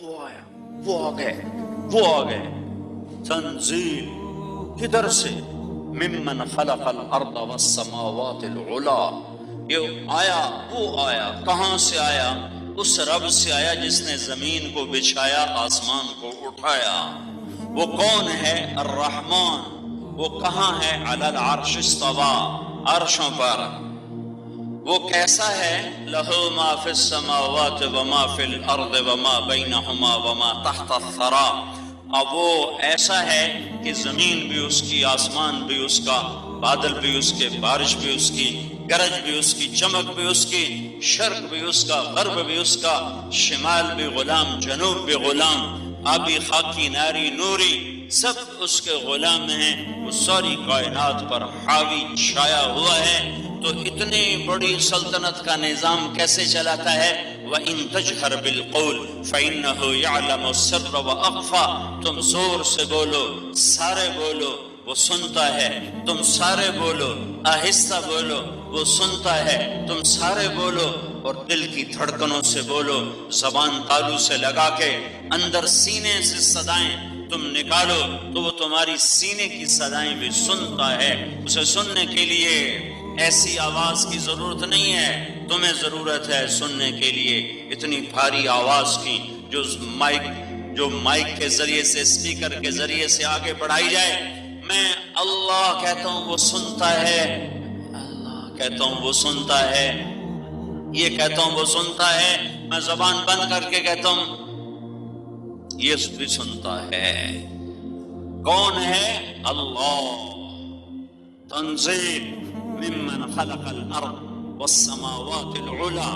وہ آیا، وہ آ گئے، وہ آ گئے۔ تنزیل کدھر سے؟ ممن خلق الارض والسماوات العلا، یہ آیا، وہ آیا، کہاں سے آیا؟ اس رب سے آیا جس نے زمین کو بچھایا، آسمان کو اٹھایا۔ وہ کون ہے؟ الرحمن۔ وہ کہاں ہے؟ علی العرش استویٰ، عرشوں پر۔ وہ کیسا ہے؟ لہ ما فی السماوات وما فی الارض وما بینہما وما تحت الثری۔ اب وہ ایسا ہے کہ زمین بھی اس کی، آسمان بھی اس کا، بادل بھی اس کے، بارش بھی اس کی، گرج بھی اس کی، چمک بھی اس کی، شرق بھی اس کا، غرب بھی اس کا، شمال بھی غلام، جنوب بھی غلام، آبی، خاکی، ناری، نوری، سب اس کے غلام ہیں۔ وہ ساری کائنات پر حاوی، چھایا ہوا ہے۔ تو اتنی بڑی سلطنت کا نظام کیسے چلاتا ہے؟ وَإِن تَجْهَرْ بِالْقَوْلِ فَإِنَّهُ يَعْلَمُ السِّرَّ وَأَخْفَى۔ تم زور سے بولو، سارے بولو، وہ سنتا ہے۔ تم سارے بولو، آہستہ بولو، وہ سنتا ہے۔ تم سارے بولو اور دل کی دھڑکنوں سے بولو، زبان تالو سے لگا کے اندر سینے سے صدائیں تم نکالو تو وہ تمہاری سینے کی صدائیں بھی سنتا ہے۔ اسے سننے کے لیے ایسی آواز کی ضرورت نہیں ہے، تمہیں ضرورت ہے سننے کے لیے اتنی بھاری آواز کی جو مائک کے ذریعے سے، اسپیکر کے ذریعے سے آگے بڑھائی جائے۔ میں اللہ کہتا ہوں وہ سنتا ہے، اللہ کہتا ہوں وہ سنتا ہے، یہ کہتا ہوں وہ سنتا ہے، میں زبان بند کر کے کہتا ہوں یہ بھی سنتا ہے۔ کون ہے؟ اللہ۔ تنزیل ممن خلق الارض والسماوات العلا،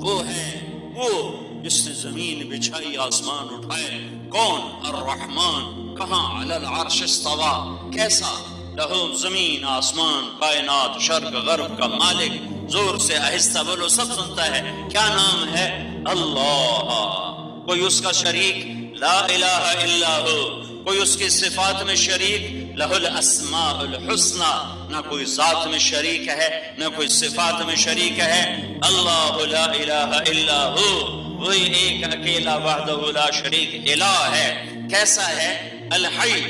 وہ ہے وہ جس نے زمین بچھائی، آسمان اٹھائے۔ کون؟ الرحمن۔ کہاں؟ علی العرش استویٰ۔ کیسا؟ لہو زمین، آسمان، کائنات، شرق غرب کا مالک۔ زور سے آہستہ بولو، سب سنتا ہے۔ کیا نام ہے؟ اللہ۔ کوئی اس کا شریک؟ لا الہ الا ہو۔ کوئی اس کی صفات میں شریک؟ لہ الاسماء الحسنی۔ نہ کوئی ذات میں شریک ہے، نہ کوئی صفات میں شریک ہے۔ اللہ لا الہ الا ہو، وہی ایک اکیلا وحدہ لا شریک الہ ہے۔ کیسا ہے؟ الحی،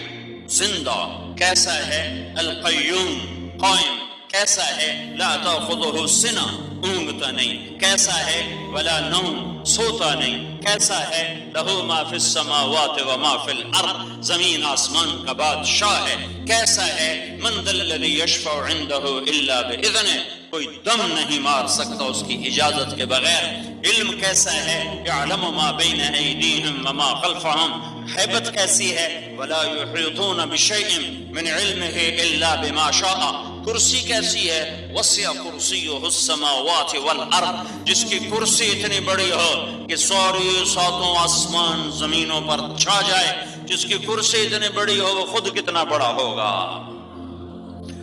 زندہ۔ کیسا ہے؟ القیوم، قائم۔ کیسا ہے؟ لا تأخذہ سنہ، اونگتا نہیں۔ کیسا ہے؟ ولا نوم، سوتا نہیں۔ کیسا ہے؟ لہو ما فی السماوات وما فی الارض، زمین آسمان کا بادشاہ ہے۔ کیسا ہے؟ من ذا الذی یشفع عندہ الا باذنہ، کوئی دم نہیں مار سکتا اس کی اجازت کے بغیر۔ علم کیسا ہے؟ یعلم ما بین ایدیہم وما خلفہم، ہیبت کیسی ہے؟ ولا یحیطون بشیء من علمہ الا بما شاء۔ کرسی کیسی ہے؟ وسع کرسیہ السماوات والارض، جس کی کرسی اتنی بڑی ہو کہ ساری ساتوں آسمان زمینوں پر چھا جائے۔ جس کی کرسی اتنی بڑی ہو وہ خود کتنا بڑا ہوگا۔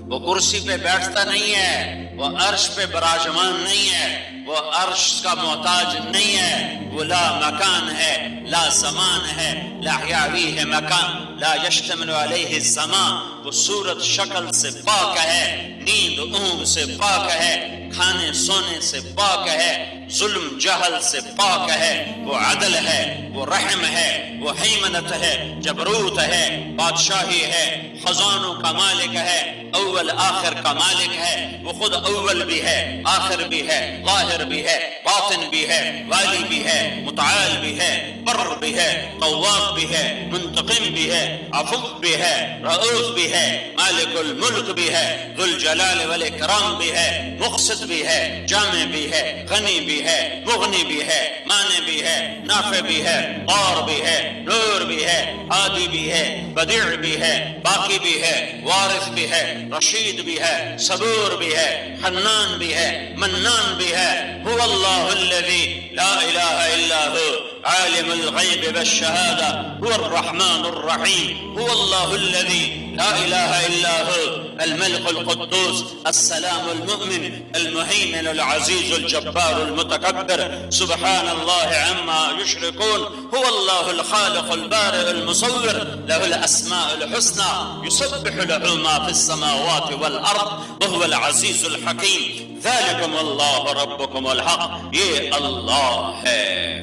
وہ کرسی پہ بیٹھتا نہیں ہے، وہ عرش پہ براجمان نہیں ہے، وہ عرش کا محتاج نہیں ہے۔ وہ لا مکان ہے، لا زمان ہے، لا یعویہ مکان، لا یشتمل علیہ الزمان۔ وہ صورت شکل سے پاک ہے، نیند اونگ سے پاک ہے، کھانے سونے سے پاک ہے، ظلم جہل سے پاک ہے۔ وہ عدل ہے، وہ رحم ہے، وہ حیمنت ہے، جبروت ہے، بادشاہی ہے، خزانوں کا مالک ہے، اول آخر کا مالک ہے۔ وہ خود اول بھی ہے، آخر بھی ہے، ظاہر بھی ہے، باطن بھی ہے، والی بھی ہے، متعال بھی ہے، بر بھی ہے، تواب بھی ہے، منتقم بھی ہے، عفو بھی ہے، رؤوف بھی ہے، مالک الملک بھی ہے، ذو الجلال والاکرام بھی ہے، مقسط بھی ہے، جامع بھی ہے، غنی بھی ہے، مغنی بھی ہے، مانع بھی ہے، نافع بھی ہے، اور بھی ہے، نور بھی ہے، ہادی بھی ہے، بدیع بھی ہے، باقی بھی ہے، وارث بھی ہے، رشید بھی ہے، صبور بھی ہے، حنان بھی ہے، منان بھی ہے۔ هو اللہ الذی لا الہ الا هو عالم الغیب والشہادہ هو الرحمن الرحیم۔ هو اللہ الذی لا الہ الا هو الملك القدوس السلام المؤمن المهيمن العزيز الجبار المتكبر سبحان الله عما يشركون۔ هو الله الخالق البارئ المصور، له الأسماء الحسنى، يسبح له ما في السماوات والأرض وهو العزيز الحكيم۔ ذلكم الله ربكم الحق، یہ اللہ ہے۔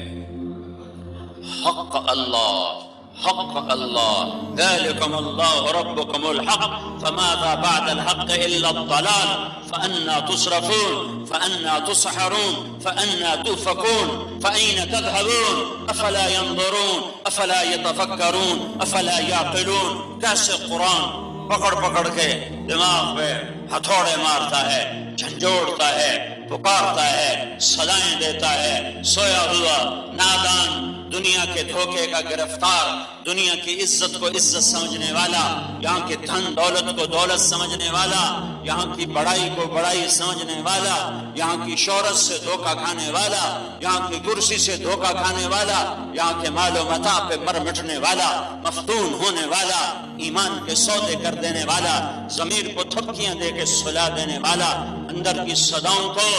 حق اللہ، حق اللہ، ذلكم اللہ ربكم الحق فماذا بعد الحق الا الضلال فأنا تصرفون فأنا تسحرون فأنا توفكون فأين تذهبون افلا ينظرون افلا يتفكرون افلا يعقلون۔ کیسے قرآن پکڑ پکڑ کے دماغ پہ ہتھوڑے مارتا ہے، جھنجھوڑتا ہے، پکارتا ہے، صدائیں دیتا ہے۔ سویا ہوا نادان، دنیا کے دھوکے کا گرفتار، دنیا کی عزت کو عزت سمجھنے والا، یہاں کے دھن دولت کو دولت سمجھنے والا، یہاں کی بڑائی کو بڑائی سمجھنے والا، یہاں کی شہرت سے دھوکہ کھانے والا، یہاں کی کرسی سے دھوکہ کھانے والا، یہاں کے مال و متاع پہ مر مٹنے والا، مفتون ہونے والا، ایمان کے سودے کر دینے والا، ضمیر کو تھپکیاں دے کے سلا دینے والا، اندر کی صداؤں کو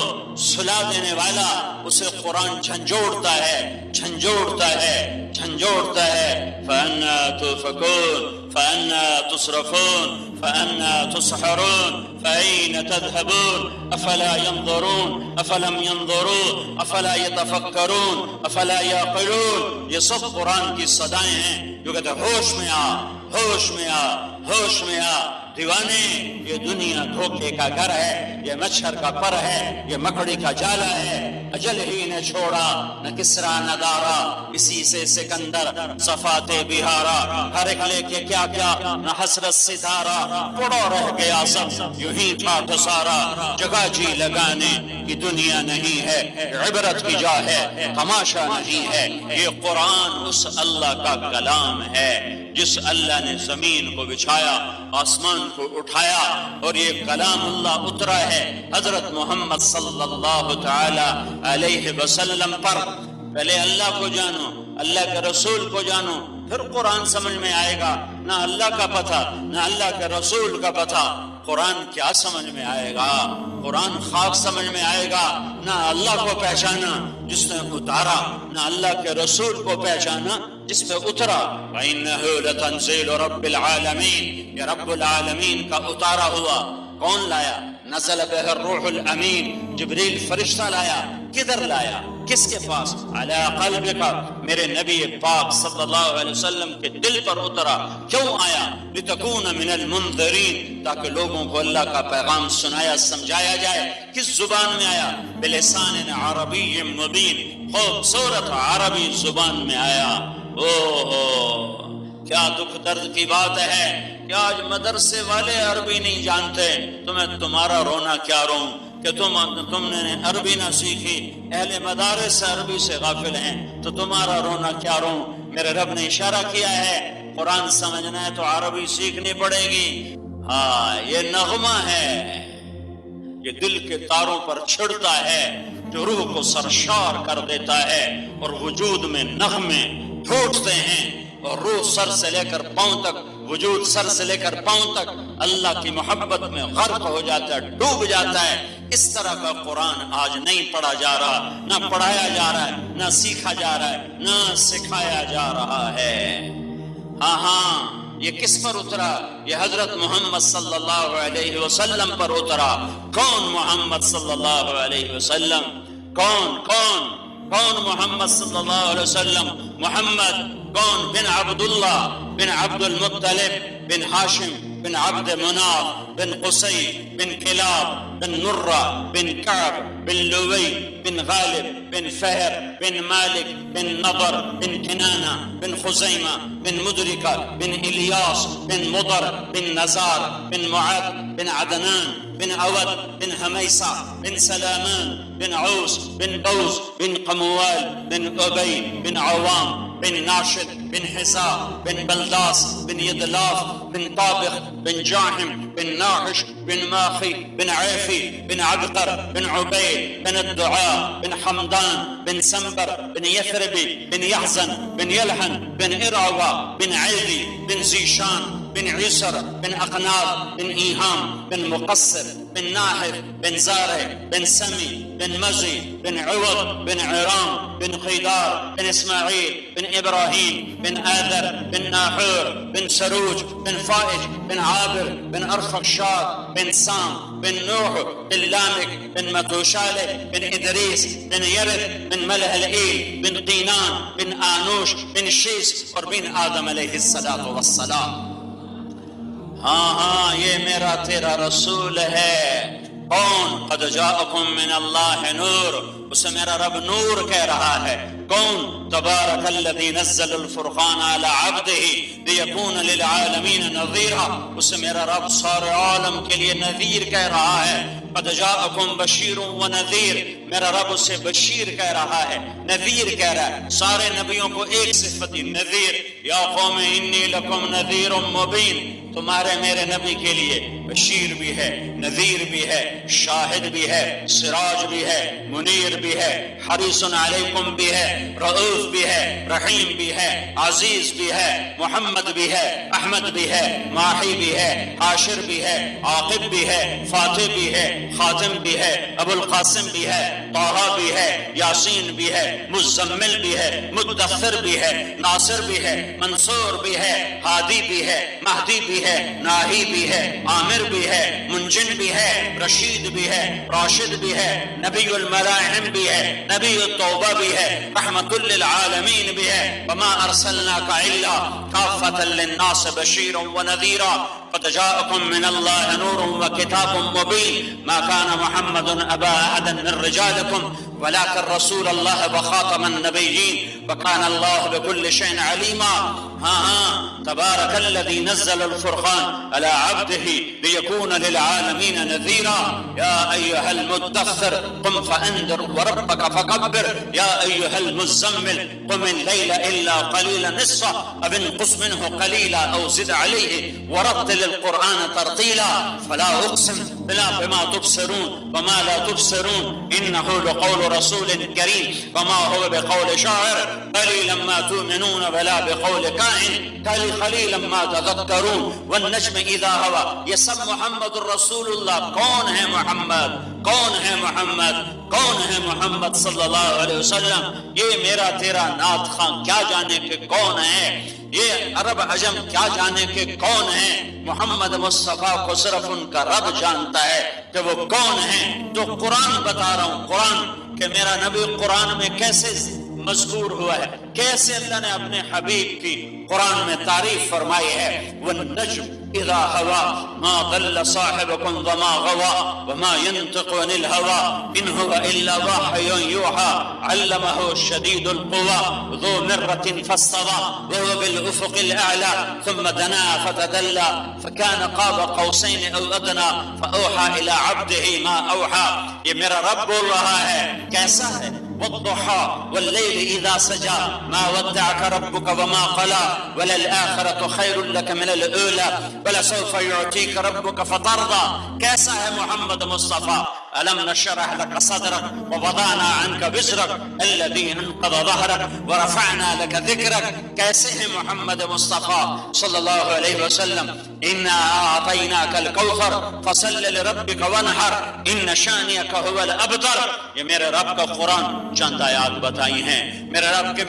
سلا دینے والا، اسے قرآن جھنجھوڑتا ہے، جھنجھوڑتا ہے، جھنجھوڑتا ہے۔ فَأَنَّا تُؤْفَكُونَ فَأَنَّا تُصْرَفُونَ فَأَنَّا تُسْحَرُونَ فَأَيْنَ تَذْهَبُونَ أَفَلَا يَنظُرُونَ أَفَلَمْ يَنظُرُوا أَفَلَا يَتَفَكَّرُونَ أَفَلَا يَعْقِلُونَ۔ یہ سب قرآن کی صدائیں ہیں جو کہتے ہیں ہوش میں آ، ہوش میں آ، ہوش میں آ دیوانے، یہ دنیا دھوکے کا گھر ہے، یہ مچھر کا پر ہے، یہ مکڑی کا جالا ہے۔ اجل ہی نے چھوڑا نہ کسرا نہ دارا، اسی سے سکندر صفات بہارا، ہر ایک لے کے کیا کیا نہ حسرت ستارہ، پڑو رہ گیا سب یوں ہی ٹھاٹھ سارا، جگہ جی لگانے کی دنیا نہیں ہے، عبرت کی جا ہے تماشا نہیں ہے۔ یہ قرآن اس اللہ کا کلام ہے جس اللہ نے زمین کو بچھایا، آسمان کو اٹھایا، اور یہ کلام اللہ اترا ہے حضرت محمد صلی اللہ تعالی علیہ وسلم پر۔ پہلے اللہ کو جانو، اللہ کے رسول کو جانو، پھر قرآن سمجھ میں آئے گا۔ نہ اللہ کا پتہ نہ اللہ کے رسول کا پتہ، قرآن کیا سمجھ میں آئے گا؟ قرآن خاک سمجھ میں آئے گا۔ نہ اللہ کو پہچانا جس نے اتارا، نہ اللہ کے رسول کو پہچانا جس پہ اترا۔ وَإِنَّهُ لَتَنزِيلُ رَبِّ الْعَالَمِينَ، یہ رب العالمین کا اتارا ہوا۔ کون لایا؟ نزل بہ الروح الامین، جبریل فرشتہ لایا۔ کدھر لایا؟ کس کے پاس؟ علی قلبک، میرے نبی پاک صلی اللہ علیہ وسلم کے دل پر اترا۔ کیوں آیا؟ لتکون من المنذرین، تاکہ لوگوں کو اللہ کا پیغام سنایا سمجھایا جائے۔ کس زبان میں آیا؟ بلسان عربی مبین، خوبصورت عربی زبان میں آیا۔ کیا دکھ درد کی بات ہے کہ آج مدرسے والے عربی نہیں جانتے، تمہیں تمہارا رونا کیا روں کہ تم نے عربی نہ سیکھی، اہل مدارس عربی سے غافل ہیں تو تمہارا رونا کیا روں۔ میرے رب نے اشارہ کیا ہے قرآن سمجھنا ہے تو عربی سیکھنی پڑے گی۔ ہاں، یہ نغمہ ہے، یہ دل کے تاروں پر چھڑتا ہے جو روح کو سرشار کر دیتا ہے، اور وجود میں نغمے پھوٹتے ہیں، اور روح سر سے لے کر پاؤں تک، وجود سر سے لے کر پاؤں تک اللہ کی محبت میں غرق ہو جاتا ہے، ڈوب جاتا ہے۔ اس طرح کا قرآن آج نہیں پڑھا جا رہا، نہ پڑھایا جا رہا ہے، نہ سیکھا جا رہا ہے، نہ سکھایا جا رہا ہے۔ ہاں، یہ کس پر اترا؟ یہ حضرت محمد صلی اللہ علیہ وسلم پر اترا۔ کون محمد صلی اللہ علیہ وسلم؟ کون محمد صلی اللہ علیہ وسلم؟ محمد کون؟ بن عبداللہ بن عبد المطلب بن ہاشم بن عبد مناف بن قصی بن کلاب بن نرہ بن کعب بن لوی بن غالب بن فہر بن مالک بن نضر بن کنانہ بن خزیمہ بن مدرکہ بن الیاس بن مضر بن نزار بن معد بن عدنان بن عود بن حمیسہ بن سلامان بن عوس بن قوس بن قموال بن ابی بن عوام بن ناشد بن حسا بن بلداس بن يدلاف بن طابخ بن جاحم بن ناحش بن ماخي بن عيفي بن عبقر بن عبيد بن الدعاء بن حمدان بن سنبر بن يثربي بن يحزن بن يلحن بن إرعوى بن عيدي بن زيشان بن عيسر بن أقناب بن إيهام بن مقصر بن ناحف بن زارع بن سمي بن مزي بن عوض بن عرام بن قيدار بن إسماعيل بن إبراهيم بن آذر بن ناحور بن سروج بن فائج بن عابر بن أرفخشاد بن سام بن نوح بن لامك بن متوشالة بن إدريس بن يرث بن ملهلئيل بن قينان بن آنوش بن شيس اور بن آدم علیہ الصلاۃ والسلام۔ ہاں یہ میرا تیرا رسول ہے۔ کون؟ قد جاءکم من اللہ نور، اسے میرا رب نور کہہ رہا ہے۔ کون؟ تبارک الذی نزل الفرقان علی عبدہ لیکون للعالمین نذیرا، اسے میرا رب سارے عالم کے لیے نذیر کہہ رہا ہے۔ قد جاءکم بشیر و نذیر، میرا رب اسے بشیر کہہ رہا ہے، نذیر کہہ رہا ہے۔ سارے نبیوں کو ایک صفت دی، نذیر۔ یا قوم انی لکم نذیر مبین، تمہارے میرے نبی کے لیے بشیر بھی ہے، نذیر بھی ہے، شاہد بھی ہے، سراج بھی ہے، منیر بھی ہے، حریص علیکم بھی ہے، رؤوف بھی ہے، رحیم بھی ہے، عزیز بھی ہے، محمد بھی ہے، احمد بھی ہے، ماحی بھی ہے، حاشر بھی ہے، عاقب بھی ہے، فاتح بھی ہے، خاتم بھی ہے، ابو القاسم بھی ہے، طٰہٰ بھی ہے، یاسین بھی ہے، مزمل بھی ہے، مدثر بھی ہے، ناصر بھی ہے، منصور بھی ہے، ہادی بھی ہے، مہدی بھی ہے، ناہی بھی ہے، عامر بھی ہے، منجن بھی ہے، رشید بھی ہے، راشد بھی ہے، نبی الملاحم بھی ہے، نبی التوبہ بھی ہے، رحمت للعالمین بھی ہے۔ وما ارسلناک الا کافۃ للناس بشیرا ونذیرا قد جاءکم من اللہ نور وکتاب مبین ما کان محمد ابا احد من رجالکم ولكن رسول الله وخاتم النبيين وكان الله بكل شيء عليما۔ ہاں تبارك الذي نزل الفرقان على عبده ليكون للعالمين نذيرا يا أيها المدثر قم فأنذر وربك فكبر يا أيها المزمل قم الليل إلا قليلا نصفه أو انقص منه قليلا أو زد عليه ورتل القرآن ترتيلا فلا أقسم بما تبصرون وما لا تبصرون إنه لقول رسول كريم وما هو بقول شاعر قليلا ما تؤمنون ولا بقول كاهن قليلا ما تذكرون والنجم إذا هوى۔ یہ سب محمد الرسول اللہ۔ کون ہے محمد؟ کون ہے محمد؟ کون ہے محمد صلی اللہ علیہ وسلم؟ یہ میرا تیرا نعت خواں کیا جانے کہ کون ہے، یہ عرب عجم کیا جانے کہ کون ہے، محمد مصطفیٰ کو صرف ان کا رب جانتا ہے کہ وہ کون ہیں۔ تو قرآن بتا رہا ہوں، قرآن کہ میرا نبی قرآن میں کیسے مذکور ہوا ہے، کیسے اللہ نے اپنے حبیب کی قرآن میں تعریف فرمائی ہے۔ والنجم اذا ہوا ما ضل صاحبكم وما غوا وما ينطق عن الهوى ان هو الا وحي يوحى علمه شديد القوى ذو مرة فاستوى وهو بالافق الاعلى ثم دنا فتدلى فكان قاب قوسين او ادنى فاوحى الى عبده ما اوحى۔ یہ میرا رب بول رہا ہے، کیسا ہے؟ والضحى والليل إذا سجى ما ودعك ربك وما قلى وللآخرة خير لك من الأولى ولسوف يعطيك ربك فترضى۔ کیسا ہے محمد مصطفیٰ؟ ألم نشرح لك صدرك ووضعنا عنك وزرك الذي انقض ظهرك ورفعنا لك ذكرك۔ کیسے ہیں محمد مصطفیٰ صلی اللہ علیہ وسلم؟ إنا أعطيناك الكوثر فصل لربك وانحر إن شانئك هو الأبتر۔ یہ میرے رب کا قرآن چند آیات بتائی ہیں، میرے رب کے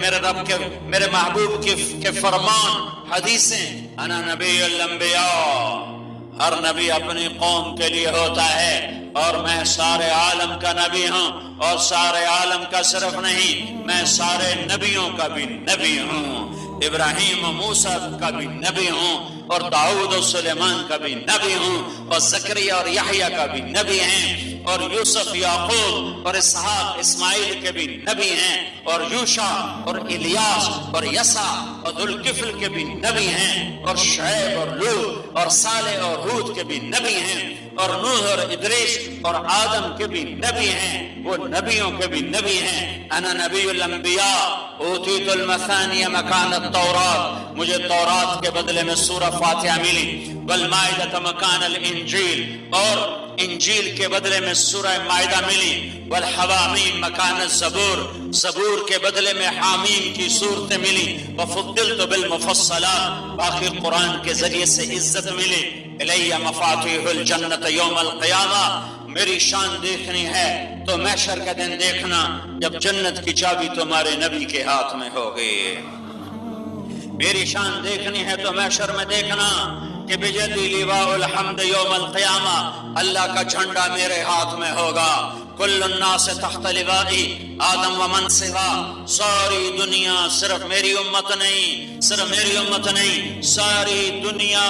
میرے محبوب کے فرمان، حدیثیں۔ انا نبی الانبیاء، ہر نبی اپنی قوم کے لیے ہوتا ہے اور میں سارے عالم کا نبی ہوں، اور سارے عالم کا صرف نہیں، میں سارے نبیوں کا بھی نبی ہوں۔ ابراہیم و موسیٰ کا بھی نبی ہوں، اور داؤد و سلیمان کا بھی نبی ہوں، اور زکریا اور یحییٰ کا بھی نبی ہیں، اور یوسف یعقوب اور اسحاق اسماعیل کے بھی نبی ہیں، اور یوشع اور الیاس اور یسع اور ذوالکفل کے بھی نبی ہیں، اور شعیب اور لوط اور صالح اور ہود کے بھی نبی ہیں، اور نوح اور ادریس اور آدم کے بھی نبی ہیں، وہ نبیوں کے بھی نبی ہیں۔ انا نبی الانبیاء اوتیت المثانی مکان التورات، مجھے تورات کے بدلے میں سورہ فاتحہ ملی، والمائدہ مکان الانجیل، اور انجیل کے بدلے میں سورہ مائدہ ملی، والحوامیم مکان الزبور، زبور کے بدلے میں حامیم کی صورتیں ملی، وفضلت بالمفصلات، باقی قرآن کے ذریعے سے عزت ملی۔ الی مفاتیح الجنت یوم القیامہ، میری شان دیکھنی ہے تو محشر کا دن دیکھنا جب جنت کی چابی تمہارے نبی کے ہاتھ میں ہوگی۔ میری شان دیکھنی ہے تو محشر میں دیکھنا کہ بجدی لواء الحمد یوم القیامہ، اللہ کا جھنڈا میرے ہاتھ میں ہوگا۔ کل الناس تحت لوائی آدم ومن سوا، ساری دنیا صرف میری امت نہیں، صرف میری امت نہیں، ساری دنیا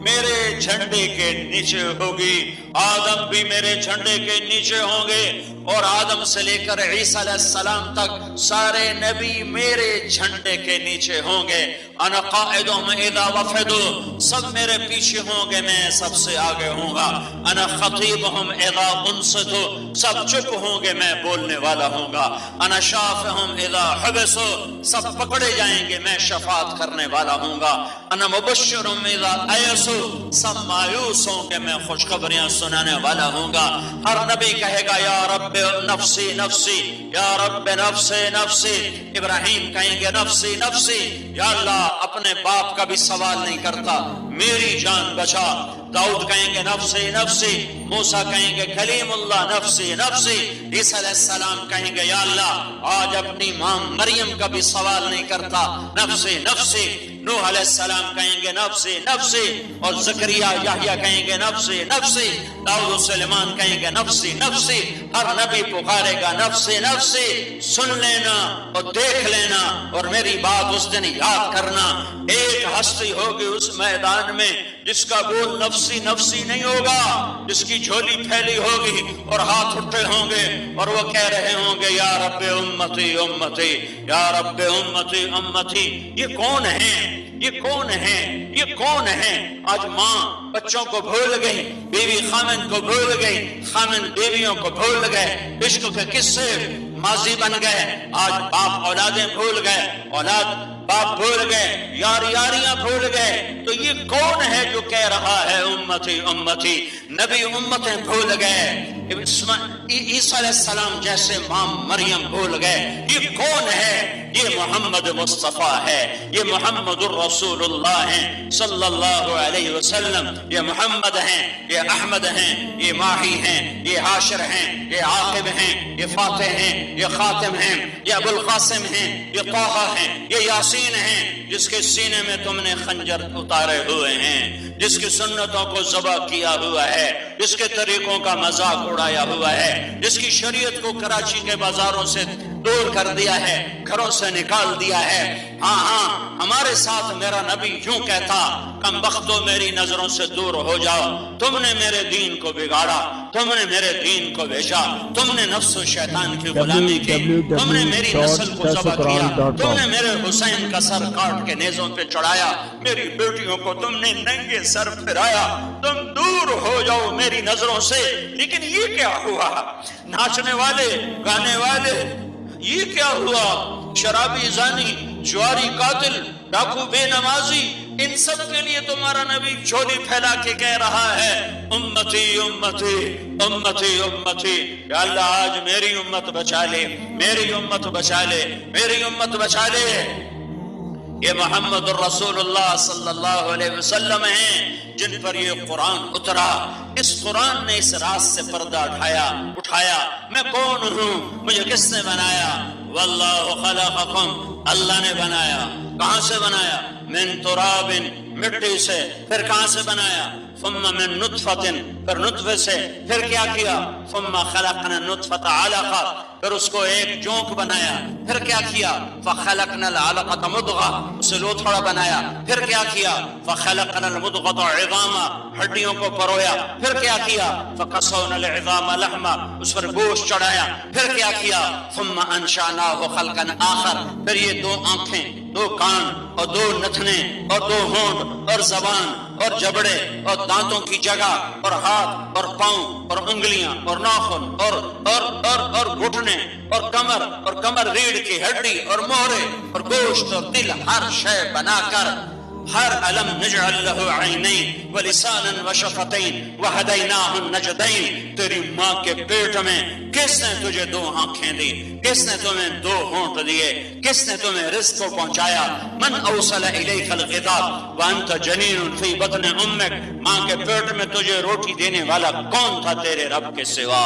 میرے جھنڈے کے نیچے ہوگی۔ آدم بھی میرے جھنڈے کے نیچے ہوں گے، اور آدم سے لے کر عیسیٰ علیہ السلام تک سارے نبی میرے جھنڈے کے نیچے ہوں گے۔ انا قائدہم اذا وفدوا، سب میرے پیچھے ہوں گے، میں سب سے آگے ہوں گا۔ انا خطیبہم اذا انصتوا، سب چپ ہوں گے، میں بولنے والا ہوں گا۔ انا شافہم اذا حبسوا، سب پکڑے جائیں گے، میں شفاعت کرنے والا ہوں گا۔ انا مبشرہم اذا ایسوا، سب مایوس ہوں گے، میں خوشخبریاں سنانے والا ہوں گا۔ ہر نبی کہے گا یا رب نفسی نفسی، یا رب نفسی نفسی۔ ابراہیم کہیں گے نفسی نفسی، یا اللہ اپنے باپ کا بھی سوال نہیں کرتا، میری جان بچا۔ داؤد کہیں گے نفسی نفسی، موسیٰ کہیں گے کلیم اللہ نفسی نفسی، عیسیٰ علیہ السلام کہیں گے یا اللہ آج اپنی ماں مریم کا بھی سوال نہیں کرتا، نفسی نفسی۔ نوح علیہ السلام کہیں گے نفسی نفسی، اور زکریا یحییٰ کہیں گے نفسی نفسی، داؤد و سلیمان کہیں گے نفسی نفسی۔ ہر نبی پکارے گا نفسی نفسی۔ سن لینا اور دیکھ لینا اور میری بات اس دن یاد کرنا، ایک ہستی ہوگی اس میدان میں جس کا بول نفسی نفسی نہیں ہوگا، جس کی جھولی پھیلی ہوگی اور ہاتھ اٹھے ہوں گے اور وہ کہہ رہے ہوں گے یا رب امتی امتی، یا رب امتی امتی۔ یہ کون ہیں؟ یہ کون ہیں؟ یہ کون ہیں؟ آج ماں بچوں کو بھول گئی، بیوی خامن کو بھول گئی، خامن بیویوں کو بھول گئے، عشق کے قصے ماضی بن گئے۔ آج باپ اولادیں بھول گئے، اولاد باپ بھول گئے، یاریاں بھول گئے۔ تو یہ کون ہے جو کہہ رہا ہے امتی امتی؟ نبی امتیں بھول گئے، عیسیٰ علیہ السلام جیسے ماں مریم بھول گئے۔ یہ کون ہے؟ یہ محمد مصطفیٰ ہے، یہ محمد الرسول اللہ ہیں صلی اللہ علیہ وسلم۔ یہ محمد ہیں، یہ احمد ہیں، یہ ماہی ہیں، یہ حاشر ہیں، یہ عاقب ہیں، یہ فاتح ہیں، یہ خاتم ہیں، یہ ابو القاسم ہیں، یہ طٰہٰ ہیں، یہ یاسین ہیں، جس کے سینے میں تم نے خنجر اتارے ہوئے ہیں، جس کی سنتوں کو ذبح کیا ہوا ہے، جس کے طریقوں کا مذاق اڑایا ہوا ہے، جس کی شریعت کو کراچی کے بازاروں سے دور کر دیا ہے، گھروں سے نکال دیا ہے۔ ہاں ہاں، ہمارے ساتھ میرا نبی یوں کہتا، کم بختو میری نظروں سے دور ہو جاؤ، تم نے میرے دین کو بگاڑا، تم نے میرے دین کو بیچا، تم نے نفس و شیطان کی غلامی کی، تم نے میری نسل کو ذبح کیا، تم نے میرے حسین کا سر کاٹ کے نیزوں پہ چڑھایا، میری بیٹیوں کو تم نے ننگے سر پھرایا، تم دور ہو جاؤ میری نظروں سے۔ لیکن یہ کیا ہوا؟ ناچنے والے، گانے والے، یہ کیا ہوا؟ شرابی، زانی، جواری، قاتل، ڈاکو، بے نمازی، ان سب کے لیے تمہارا نبی جھولی پھیلا کے کہہ رہا ہے امتی امتی امتی امتی۔ یا اللہ آج میری امت بچا لے، میری امت بچا لے، میری امت بچا لے۔ یہ محمد الرسول اللہ صلی اللہ علیہ وسلم ہیں جن پر یہ قرآن اترا۔ اس قرآن نے اس راز سے پردہ اٹھایا، میں کون ہوں، مجھے کس نے بنایا؟ واللہ خلقکم، اللہ نے بنایا۔ کہاں سے بنایا؟ من تراب، مٹی سے۔ پھر کہاں سے بنایا؟ ثم من نطفۃ، پھر نطفے سے۔ پھر کیا کیا؟ ثم خلقنا النطفۃ علقہ، پھر اس کو ایک جونک بنایا۔ پھر کیا کیا؟ فخلقنا العلقۃ مضغہ، اسے لوتھڑا بنایا۔ پھر کیا کیا؟ فخلقنا المضغۃ عظاما، ہڈیوں کو پرویا۔ پھر کیا کیا؟ فکسونا العظام لحما، اس پر گوشت چڑھایا۔ پھر کیا کیا؟ ثم انشأناہ خلقا آخر، پھر یہ دو آنکھیں، دو کان اور دو نتنے اور دو ہونٹ اور زبان اور جبڑے اور دانتوں کی جگہ اور ہاتھ اور پاؤں اور انگلیاں اور ناخن اور گھٹنے اور کمر ریڑھ کی ہڈی اور مہرے اور گوشت اور دل، ہر شے بنا کر ہر علم نجعل لہ عینین ولسانا وشفتین وہدیناہ النجدین، تیری ماں کے پیٹ میں کس نے تجھے 2 آنکھیں دی، کس نے تمہیں 2 ہونٹ دیے، کس نے تمہیں رزق کو پہنچایا؟ من اوصل الیک الغذاء وانت جنین فی بطن امک، ماں کے پیٹ میں تجھے روٹی دینے والا کون تھا تیرے رب کے سوا؟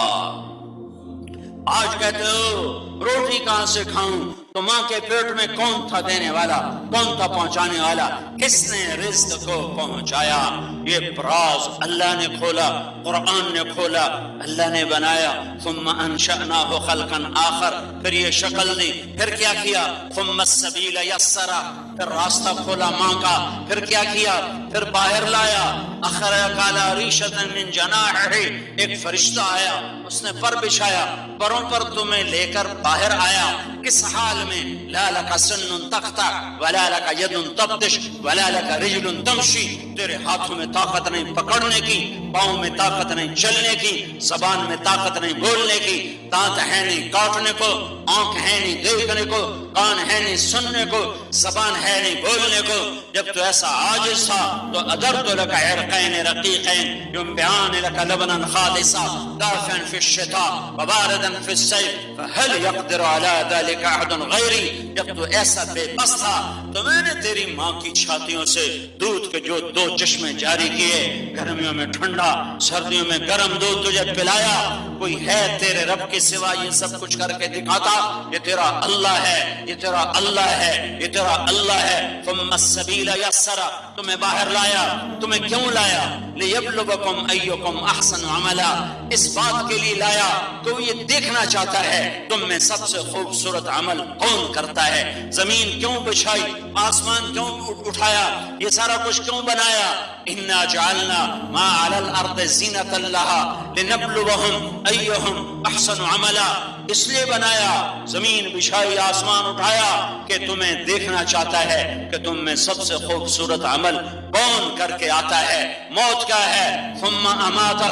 آج کہتے ہو روٹی کہاں سے کھاؤں، تو ماں کے پیٹ میں کون تھا دینے والا، کون تھا پہنچانے والا، کس نے رزق کو پہنچایا؟ یہ راز اللہ نے کھولا، قرآن نے کھولا، اللہ نے بنایا۔ ثم انشأناہ خلقا آخر، پھر یہ شکل دی، پھر کیا کیا؟ ثم السبیل یسرا، پھر راستہ کھولا ماں کا، پھر کیا کیا؟ پھر باہر لایا۔ اخرج علی ریشۃ من جناحہ، ایک فرشتہ آیا، اس نے پر بچھایا، پروں پر تمہیں لے کر باہر آیا۔ کس حال میں؟ لا لک سن تقطع ولا لک ید تبطش ولا لک رجل تمشی، تیرے ہاتھوں میں طاقت نہیں پکڑنے کی، پاؤں میں طاقت نہیں چلنے کی، زبان میں طاقت نہیں بولنے کی، دانت ہے نہیں کاٹنے کو، آنکھ ہے نہیں دیکھنے کو، کان ہے نہیں سننے کو، زبان ہے نہیں بولنے کو۔ جب تو ایسا عاجز تھا تو ادرت لک عرقین رقیقین ينبعان لك لبنا خالصا دافعا في الشتاء وباردا في الصيف فهل يقدر على ذلك احد غيري، جب تو ایسا بے بس تھا تو میں نے تیری ماں کی چھاتیوں سے دودھ کے جو 2 چشمے جاری کیے، گرمیوں میں ٹھنڈا سردیوں میں گرم دودھ تجھے پلایا۔ کوئی ہے تیرے رب کے سوا یہ سب کچھ کر کے دکھاتا؟ یہ تیرا اللہ ہے، یہ تیرا اللہ ہے، یہ تیرا اللہ ہے۔ ثم السبیل یسرا، تمہیں باہر لایا، تمہیں کیوں لایا؟ لیبلوکم ایکم احسن عملا، اس بات کے لیے لایا کہ وہ یہ دیکھنا چاہتا ہے تم میں سب سے خوبصورت عمل کون کرتا ہے۔ زمین کیوں بچھائی، آسمان کیوں اٹھایا، یہ سارا کچھ کیوں بنایا؟ انا جعلنا ما علی الارض زینۃ لها لنبلوہم ایہم احسن عملا، اس لیے بنایا، زمین بچھائی آسمان اٹھایا کہ تمہیں دیکھنا چاہتا ہے کہ تم میں سب سے خوبصورت عمل کون کر کے آتا ہے۔ موت کیا ہے؟ ثم اماتہ،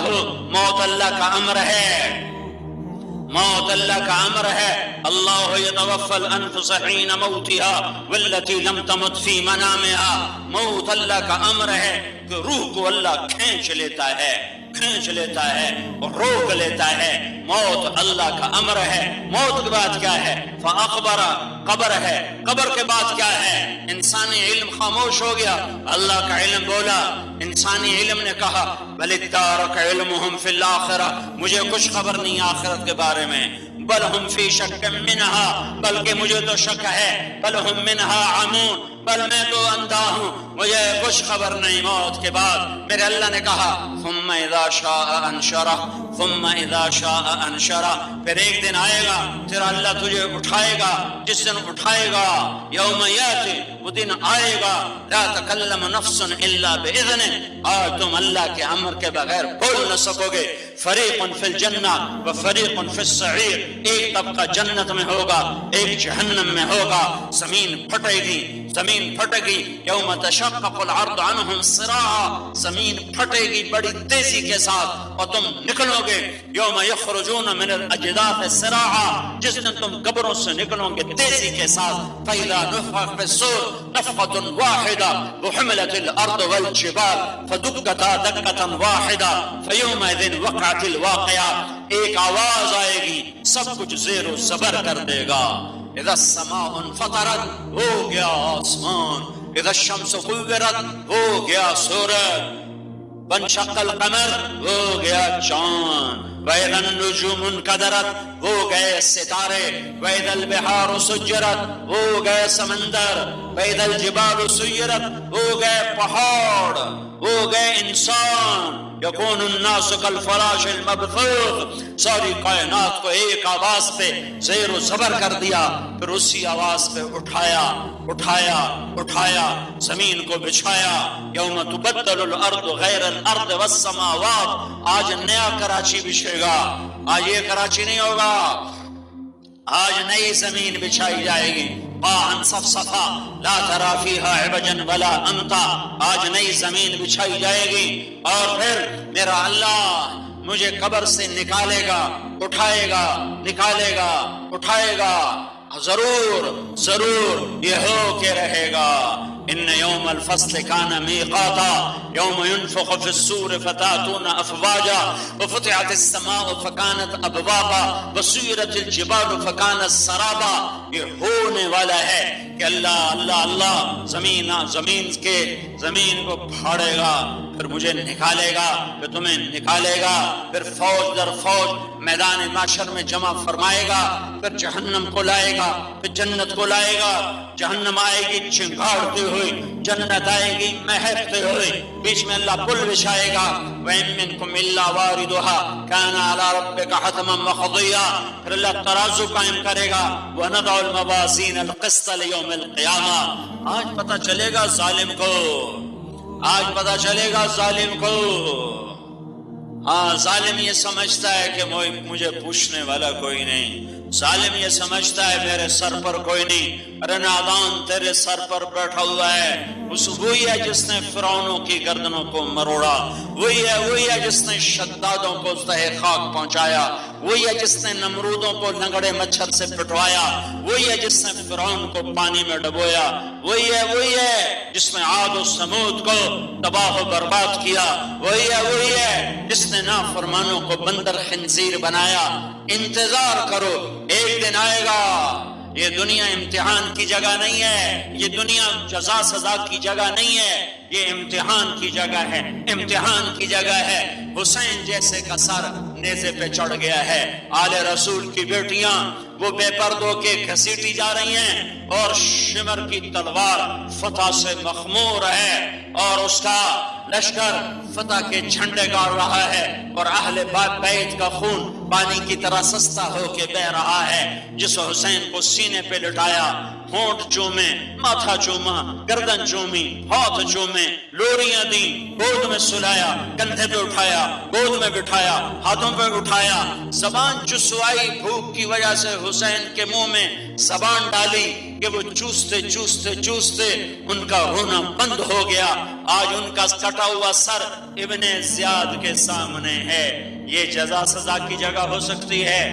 موت اللہ کا امر ہے، موت اللہ کا امر ہے۔ اللہ یتوفی الانفس حین موتها والتي لم تمت فی منامها، موت اللہ کا امر ہے کہ روح کو اللہ کھینچ لیتا ہے، کھینچ لیتا ہے اور روک لیتا ہے۔ موت اللہ کا امر ہے۔ موت کے بعد کیا ہے؟ فاخبر، قبر ہے، قبر کے بعد کیا ہے؟ انسانی علم خاموش ہو گیا، اللہ کا علم بولا۔ انسانی علم نے کہا بل ادارک علمہم فی الآخرہ، مجھے کچھ خبر نہیں آخرت کے بارے میں، بل ہم فی شک منہا، بلکہ مجھے تو شک ہے، بل ہم منہا عمون، بل میں تو اندھا ہوں، مجھے کچھ خبر نہیں موت کے بعد۔ میرے اللہ نے کہا ثم اذا شاء انشرہ، ثم اذا شاء انشرہ، پھر ایک دن آئے گا تیرا اللہ تجھے اٹھائے گا، جس دن اٹھائے گا یوم یاتی، وہ دن آئے گا لا تکلم نفس الا باذنہ، آج تم اللہ کے امر کے بغیر بول نہ سکو گے۔ فریق فی الجنہ و فریق فی السعیر، ایک طبقہ جنت میں ہوگا، ایک جہنم میں ہوگا۔ زمین پھٹے گی، زمین پھٹے گی، یوم تشقق الارض عنہم صراعا، زمین پھٹے گی بڑی تیزی کے ساتھ اور تم نکلو گے۔ یوم یخرجون من الاجداث صراعا، جس دن تم قبروں سے نکلو گے تیزی کے ساتھ۔ فاذا نفخ فی الصور نفخۃ واحدہ وحملت الارض والجبال فدکتا دکۃ واحدہ فیومئذ وقعت الواقعہ، ایک آواز آئے گی، سب کچھ زیر و زبر کر دے گا۔ اذا السماء انفطرت، ہو گیا آسمان۔ اذا الشمس كورت، ہو گیا سورج۔ وانشق القمر، ہو گیا چاند۔ وإذا النجوم انكدرت، ہو گئے ستارے۔ وإذا البحار سجرت، ہو گئے سمندر۔ وإذا الجبال سيرت، ہو گئے پہاڑ، ہو گئے انسان۔ یکون الناس کالفراش المبثوث، ساری کائنات کو ایک آواز پہ زیر و زبر کر دیا، پھر اسی آواز پہ اٹھایا اٹھایا اٹھایا، زمین کو بچھایا۔ یوم تبدل الارض غیر الارض والسماوات، آج نیا کراچی بچھے گا، آج یہ کراچی نہیں ہوگا، آج نئی زمین بچھائی جائے گی۔ قاعا صفصفا لا ترى فيها عوجا ولا امتا، آج نئی زمین بچھائی جائے گی۔ اور پھر میرا اللہ مجھے قبر سے نکالے گا، اٹھائے گا، نکالے گا، اٹھائے گا، ضرور ضرور یہ ہو کے رہے گا۔ ان یوم الفصل کان میقاتا یوم ينفخ في الصور فتاتون افواجا وفتحت السماء فكانت ابوابا وسيرت الجبال فكانت سرابا. یہ ہونے والا ہے کہ اللہ اللہ اللہ زمین کو پھاڑے گا، پھر مجھے نکالے گا، پھر تمہیں نکالے گا، پھر فوج در فوج میدان محشر میں جمع فرمائے گا، پھر جہنم کو لائے گا، پھر جنت کو لائے گا. جہنم آئے گی چنگاڑتے ہوئے، جنت آئے گی مہکتے ہوئے، بیچ میں اللہ پل بچھائے گا. وَإِن مِّنكُمْ إِلَّا وَارِدُهَا كَانَ عَلَىٰ رَبِّكَ حَتْمًا مَّقْضِيًّا. پھر اللہ ترازو قائم کرے گا. وَنَضَعُ الْمَوَازِينَ الْقِسْطَ لِيَوْمِ الْقِيَامَةِ. آج پتہ چلے گا ظالم کو، آج پتہ چلے گا ظالم کو. ہاں ظالم یہ سمجھتا ہے کہ مجھے پوچھنے والا کوئی نہیں، ظالم یہ سمجھتا ہے میرے سر پر کوئی نہیں. ارے نادان تیرے سر پر بیٹھا ہوا ہے وہی ہے جس نے فرعونوں کی گردنوں کو مروڑا، وہی ہے جس نے شدادوں کو تہہ خاک پہنچایا، وہی ہے جس نے نمرودوں کو لنگڑے مچھر سے پٹوایا، وہی ہے جس نے فرعون کو پانی میں ڈبویا، وہی ہے جس نے عاد و سمود کو تباہ و برباد کیا، وہی ہے جس نے نافرمانوں کو بندر خنزیر بنایا. انتظار کرو، ایک دن آئے گا. یہ دنیا امتحان کی جگہ نہیں ہے، یہ دنیا جزا سزا کی جگہ نہیں ہے، یہ امتحان کی جگہ ہے، امتحان کی جگہ ہے. حسین جیسے کا سر نیزے پہ چڑھ گیا ہے. آل رسول کی بیٹیاں وہ بے پردوں کے گھسیٹی جا رہی ہیں اور شمر کی تلوار فتح سے مخمور ہے اور اس کا لشکر فتح کے جھنڈے گاڑ رہا ہے اور اہل بیت کا خون پانی کی طرح سستا ہو کے بہ رہا ہے. جس حسین کو سینے پہ لٹایا، ہونٹ چومے، ماتھا چوما، گردن چومی، ہاتھ چومے، لوریاں دی، گود میں سلایا، کندھے پہ اٹھایا، گود میں بٹھایا، ہاتھوں پہ اٹھایا. زبان چسوائی، بھوک کی وجہ سے حسین کے منہ میں زبان ڈالی کہ وہ چوستے چوستے چوستے ان کا رونا بند ہو گیا. آج ان کا کٹا ہوا سر ابن زیاد کے سامنے ہے. یہ جزا سزا کی جگہ ہو سکتی ہے؟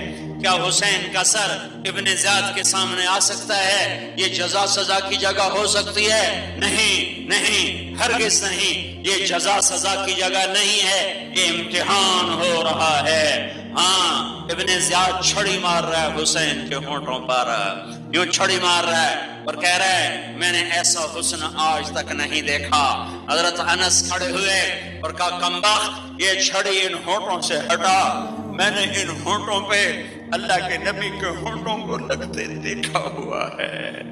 کیا حسین کا سر ابن زیاد کے سامنے آ سکتا ہے؟ یہ جزا سزا کی جگہ ہو سکتی ہے؟ نہیں، ہرگز نہیں. یہ جزا سزا کی جگہ نہیں ہے، یہ امتحان ہو رہا ہے. ہاں ابن زیاد چھڑی مار رہا ہے حسین کے ہونٹوں پر، یوں چھڑی مار رہا ہے اور کہہ رہا ہے میں نے ایسا حسن آج تک نہیں دیکھا. حضرت انس کھڑے ہوئے اور کہا کمبخت، یہ چھڑی ان ہونٹوں سے ہٹا، میں نے ان ہونٹوں پہ اللہ کے نبی کے ہونٹوں کو لگتے دیکھا ہوا ہے.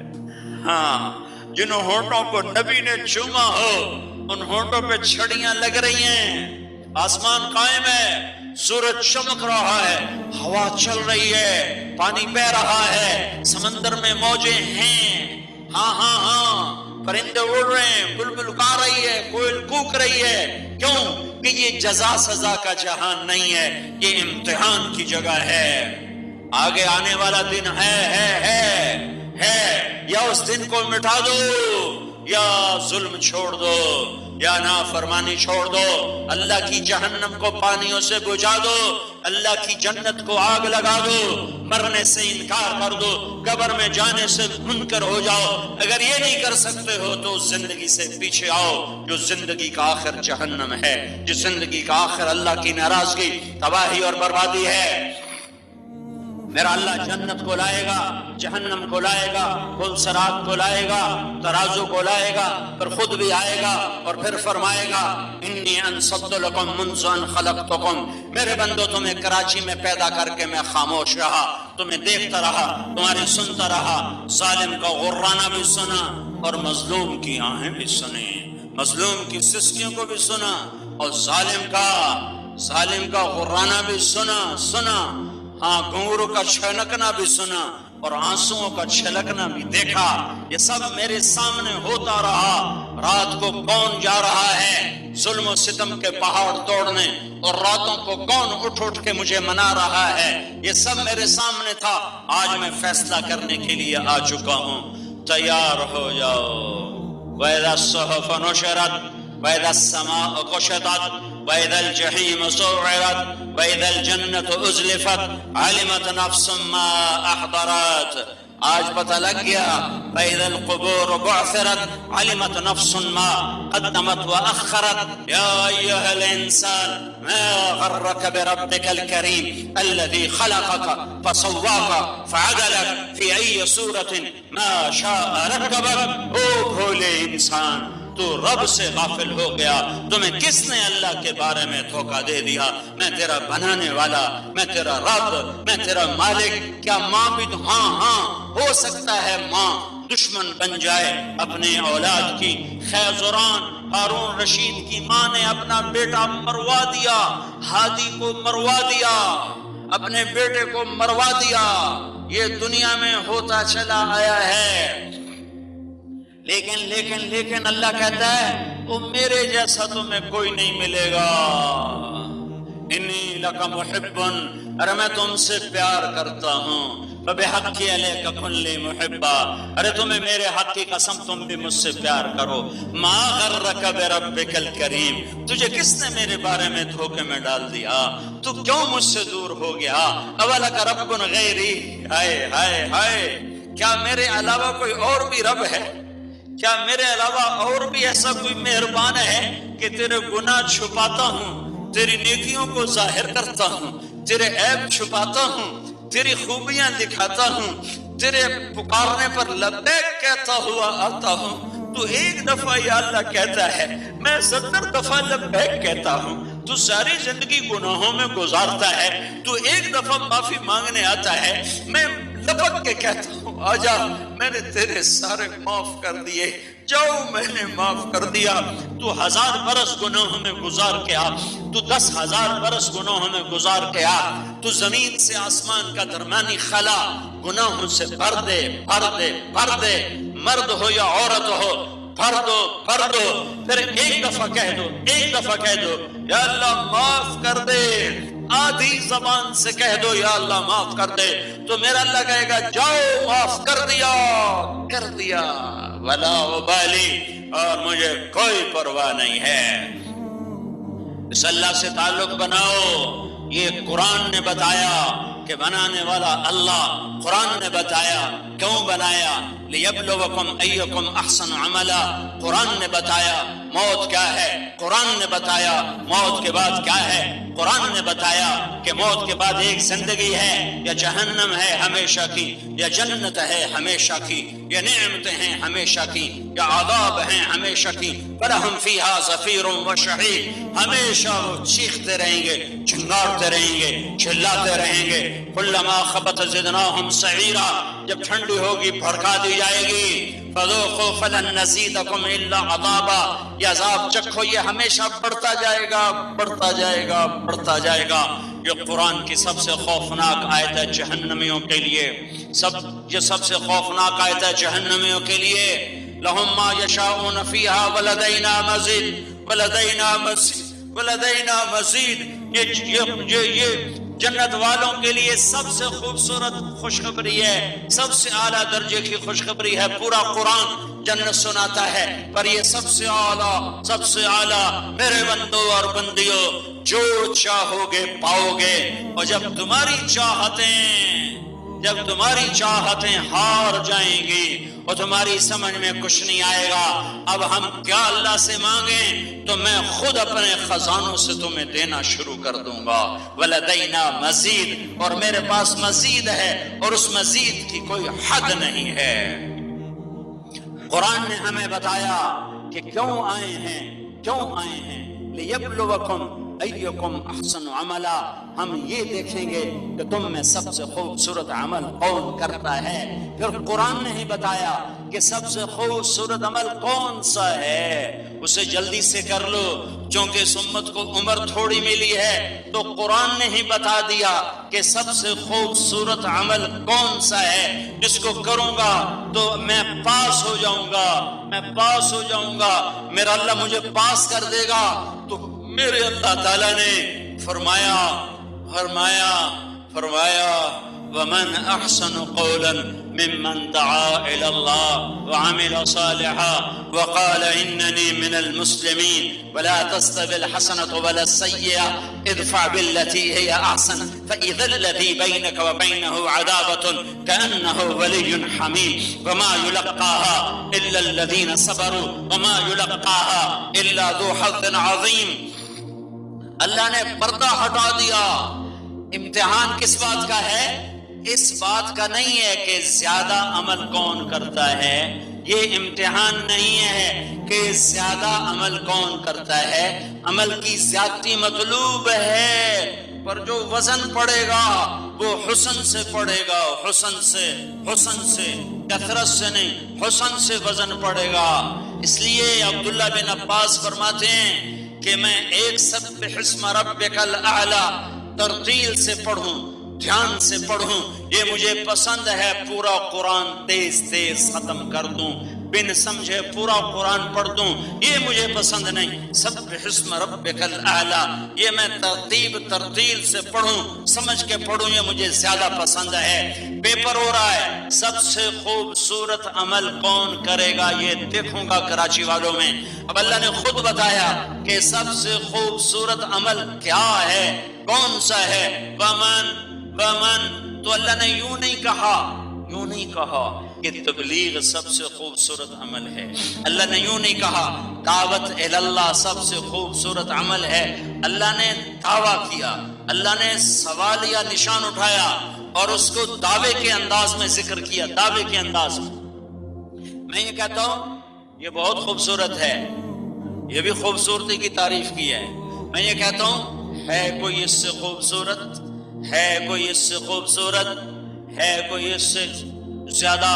ہاں جن ہونٹوں کو نبی نے چوما ہو ان ہونٹوں پہ چھڑیاں لگ رہی ہیں. آسمان قائم ہے، سورج چمک رہا ہے، ہوا چل رہی ہے، پانی بہ رہا ہے، سمندر میں موجیں ہیں. ہاں پرندے اڑ رہے ہیں، بلبل گا رہی ہے، کوئل کوک رہی ہے. کیوں؟ کہ یہ جزا سزا کا جہان نہیں ہے، یہ امتحان کی جگہ ہے. آگے آنے والا دن ہے یا اس دن کو مٹا دو یا ظلم چھوڑ دو یا نافرمانی چھوڑ دو. اللہ کی جہنم کو پانیوں سے بجھا دو، اللہ کی جنت کو آگ لگا دو، مرنے سے انکار کر دو، قبر میں جانے سے منکر ہو جاؤ. اگر یہ نہیں کر سکتے ہو تو زندگی سے پیچھے آؤ. جو زندگی کا آخر جہنم ہے، جو زندگی کا آخر اللہ کی ناراضگی، تباہی اور بربادی ہے. میرا اللہ جنت کو لائے گا، جہنم کو لائے گا، پل صراط کو لائے گا، ترازو کو لائے گا، پھر خود بھی آئے گا اور پھر فرمائے گا انی انصت لکم منذ ان خلقتکم. میرے بندو تمہیں کراچی میں پیدا کر کے میں خاموش رہا، تمہیں دیکھتا رہا، تمہاری سنتا رہا. ظالم کا غرانہ بھی سنا اور مظلوم کی آہیں بھی سنی، مظلوم کی سسکیوں کو بھی سنا اور ظالم کا غرانہ بھی سنا. ہاں گھنگرو کا چھلکنا بھی سنا اور آنسوؤں کا چھلکنا بھی دیکھا. یہ سب میرے سامنے ہوتا رہا. رات کو کون جا رہا ہے ظلم و ستم کے پہاڑ توڑنے اور راتوں کو کون اٹھ کے مجھے منا رہا ہے؟ یہ سب میرے سامنے تھا. آج میں فیصلہ کرنے کے لیے آ چکا ہوں. تیار ہو جاؤ. وَإِذَا الصُّحُفُ نُشِرَتْ وَإِذَا السَّمَاءُ كُشِطَتْ وَإِذَا الْجَحِيمُ سُعِّرَتْ وَإِذَا الْجَنَّةُ أُزْلِفَتْ عَلِمَتْ نَفْسٌ مَّا أَحْضَرَتْ. آج پتہ لگ گیا فَإِذَا الْقُبُورُ بُعْثِرَتْ عَلِمَتْ نَفْسٌ مَا قَدَّمَتْ وَأَخَّرَتْ يَا أَيُّهَا الْإِنسَانُ مَا غَرَّكَ بِرَبِّكَ الْكَرِيمِ الَّذِي خَلَقَكَ فَسَوَّاكَ فَعَدَلَكَ فِي أَيِّ صُورَةٍ مَا شَاءَ رَكَّبَكَ۔ او بھولے انسان، تو رب سے غافل ہو گیا، تمہیں کس نے اللہ کے بارے میں دھوکہ دے دیا؟ میں تیرا بنانے والا، میں تیرا رب، میں تیرا مالک۔ کیا ماں بھی تو ہاں ہو سکتا ہے ماں دشمن بن جائے اپنے اولاد کی۔ خیزران ہارون رشید کی ماں نے اپنا بیٹا مروا دیا، ہادی کو مروا دیا، اپنے بیٹے کو مروا دیا۔ یہ دنیا میں ہوتا چلا آیا ہے۔ لیکن اللہ کہتا ہے وہ میرے جیسا تمہیں کوئی نہیں ملے گا۔ انی لک محب، ارے میں تم سے پیار کرتا ہوں۔ فبحق علیک کن لی محبا، ارے تمہیں میرے حق کی قسم تم بھی مجھ سے پیار کرو۔ ما غرک بربک الکریم، تجھے کس نے میرے بارے میں دھوکے میں ڈال دیا؟ تو کیوں مجھ سے دور ہو گیا؟ اولک رب غیری، ہائے ہائے ہائے، کیا میرے علاوہ کوئی اور بھی رب ہے؟ کیا میرے علاوہ اور بھی ایسا کوئی مہربان ہے کہ تیرے گناہ چھپاتا ہوں، تیری نیکیوں کو ظاہر کرتا ہوں، تیرے عیب چھپاتا ہوں، تیری خوبیاں دکھاتا ہوں، تیرے پکارنے پر لبیک کہتا ہوا آتا ہوں؟ تو ایک دفعہ یا اللہ کہتا ہے میں 70 دفعہ لبیک کہتا ہوں۔ تو ساری زندگی گناہوں میں گزارتا ہے، تو ایک دفعہ معافی مانگنے آتا ہے، میں لپک کے کہتا ہوں آجا میں نے تیرے سارے معاف کر دیے، جاؤ میں نے معاف کر دیا۔ تو 1000 برس گناہوں میں گزار کے آ، تو 10,000 برس گناہوں میں گزار کے آ، تو زمین سے آسمان کا درمیانی خلا گناہوں سے بھر دے بھر دے بھر دے، مرد ہو یا عورت ہو، بھر دو بھر دو۔ پھر ایک دفعہ کہہ دو، ایک دفعہ کہہ دو یا اللہ معاف کر دے، آدھی زبان سے کہہ دو یا اللہ معاف کر دے، تو میرا اللہ کہے گا جاؤ معاف کر دیا کر دیا، ولا ابالی، اور مجھے کوئی پرواہ نہیں ہے۔ اس اللہ سے تعلق بناؤ۔ یہ قرآن نے بتایا کہ بنانے والا اللہ، قرآن نے بتایا کیوں بنایا، لیبلوکم ایکم احسن عملا، قرآن نے بتایا موت کیا ہے، قرآن نے بتایا موت کے بعد کیا ہے، قرآن نے بتایا کہ موت کے بعد ایک زندگی ہے، یا جہنم ہے ہمیشہ کی، یا جنت ہے ہمیشہ کی، یا نعمتیں ہیں ہمیشہ کی، یا عذاب ہیں ہمیشہ کی۔ فَلَهُمْ فِيهَا زَفِيرٌ وَشَهِيقٌ، ہمیشہ وہ چیختے رہیں گے، چنگاڑتے رہیں گے، چلاتے رہیں گے۔ كُلَّمَا خَبَتْ زِدْنَاهُمْ سَعِيرًا، جب ٹھنڈی ہوگی بھڑکا دی جائے گی۔ فَذُوقُوا فَلَن نَّزِيدَكُمْ إِلَّا عَذَابًا، یہ عذاب چکھو، یہ ہمیشہ بڑھتا جائے گا بڑھتا جائے گا بڑھتا جائے گا۔ یہ قرآن کی سب سے خوفناک آیت ہے جہنمیوں کے لیے، یہ سب سے خوفناک آیت ہے جہنمیوں کے لیے۔ لَهُم مَّا يَشَاءُونَ فِيهَا وَلَدَيْنَا مَزِيدٌ وَلَدَيْنَا مَزِيدٌ وَلَدَيْنَا مَزِيدٌ۔ یہ جنت والوں کے لیے سب سے خوبصورت خوشخبری ہے، سب سے اعلیٰ درجے کی خوشخبری ہے۔ پورا قرآن جنت سناتا ہے، پر یہ سب سے اعلیٰ، سب سے اعلیٰ۔ میرے بندوں اور بندیوں، جو چاہو گے پاؤ گے، اور جب تمہاری چاہتیں ہار جائیں گی اور تمہاری سمجھ میں کچھ نہیں آئے گا، اب ہم کیا اللہ سے مانگیں؟ تو میں خود اپنے خزانوں سے تمہیں دینا شروع کر دوں گا۔ وَلَدَيْنَا مَزِيدٌ، اور میرے پاس مزید ہے، اور اس مزید کی کوئی حد نہیں ہے۔ قرآن نے ہمیں بتایا کہ کیوں آئے ہیں، لِيَبْلُوَكُمْ ایکم احسن عملا، ہم یہ دیکھیں گے کہ تم میں سب سے خوبصورت عمل کون کرتا ہے۔ پھر قرآن نے ہی بتایا کہ سب سے خوبصورت عمل کون سا ہے، اسے جلدی سے کر لو، چونکہ اس امت کو عمر تھوڑی ملی ہے، تو قرآن نے ہی بتا دیا کہ سب سے خوبصورت عمل کون سا ہے، جس کو کروں گا تو میں پاس ہو جاؤں گا، میں پاس ہو جاؤں گا، میرا اللہ مجھے پاس کر دے گا۔ تو میرے اللہ تعالیٰ نے فرمایا وَمَنْ أَحْسَنُ قَوْلًا ممن دعا إلى الله وعمل صالحا وقال إنني من المسلمين ولا تستوي الحسنة ولا السيئة ادفع بالتي هي أحسن فإذا الذي بينك وبينه عداوة كأنه ولي حميم وما يلقاها إلا الذين صبروا وما يلقاها إلا ذو حظ عظيم. اللہ نے پردہ ہٹا دیا. امتحان کس بات کا ہے؟ اس بات کا نہیں ہے کہ زیادہ عمل کون کرتا ہے. یہ امتحان نہیں ہے کہ زیادہ عمل کون کرتا ہے. عمل کی زیادتی مطلوب ہے، پر جو وزن پڑے گا وہ حسن سے پڑے گا. حسن سے کثرت سے نہیں، حسن سے وزن پڑے گا. اس لیے عبداللہ بن عباس فرماتے ہیں کہ میں ایک سبح اسم ربک الاعلی ترتیل سے پڑھوں، دھیان سے پڑھوں، یہ مجھے پسند ہے. پورا قرآن تیز ختم کر دوں، بن سمجھے پورا قرآن پڑھ دوں، یہ مجھے پسند نہیں. سبح اسم ربک الاعلی یہ میں ترتیل سے پڑھوں، سمجھ کے پڑھوں، یہ مجھے زیادہ پسند ہے. پیپر ہو رہا ہے، سب سے خوبصورت عمل کون کرے گا یہ دیکھوں گا کراچی والوں میں. اب اللہ نے خود بتایا کہ سب سے خوبصورت عمل کیا ہے، کون سا ہے. ومن تو اللہ نے یوں نہیں کہا کہ تبلیغ سب سے خوبصورت عمل ہے. اللہ نے یوں نہیں کہا دعوت اللہ سب سے خوبصورت عمل ہے. اللہ نے دعویٰ کیا، اللہ نے سوال یا نشان اٹھایا اور اس کو دعوے کے انداز میں ذکر کیا. دعوے کے انداز میں یہ کہتا ہوں یہ بہت خوبصورت ہے، یہ بھی خوبصورتی کی تعریف کی ہے. میں یہ کہتا ہوں ہے کوئی اس سے خوبصورت، ہے کوئی اس سے خوبصورت، ہے کوئی اس سے زیادہ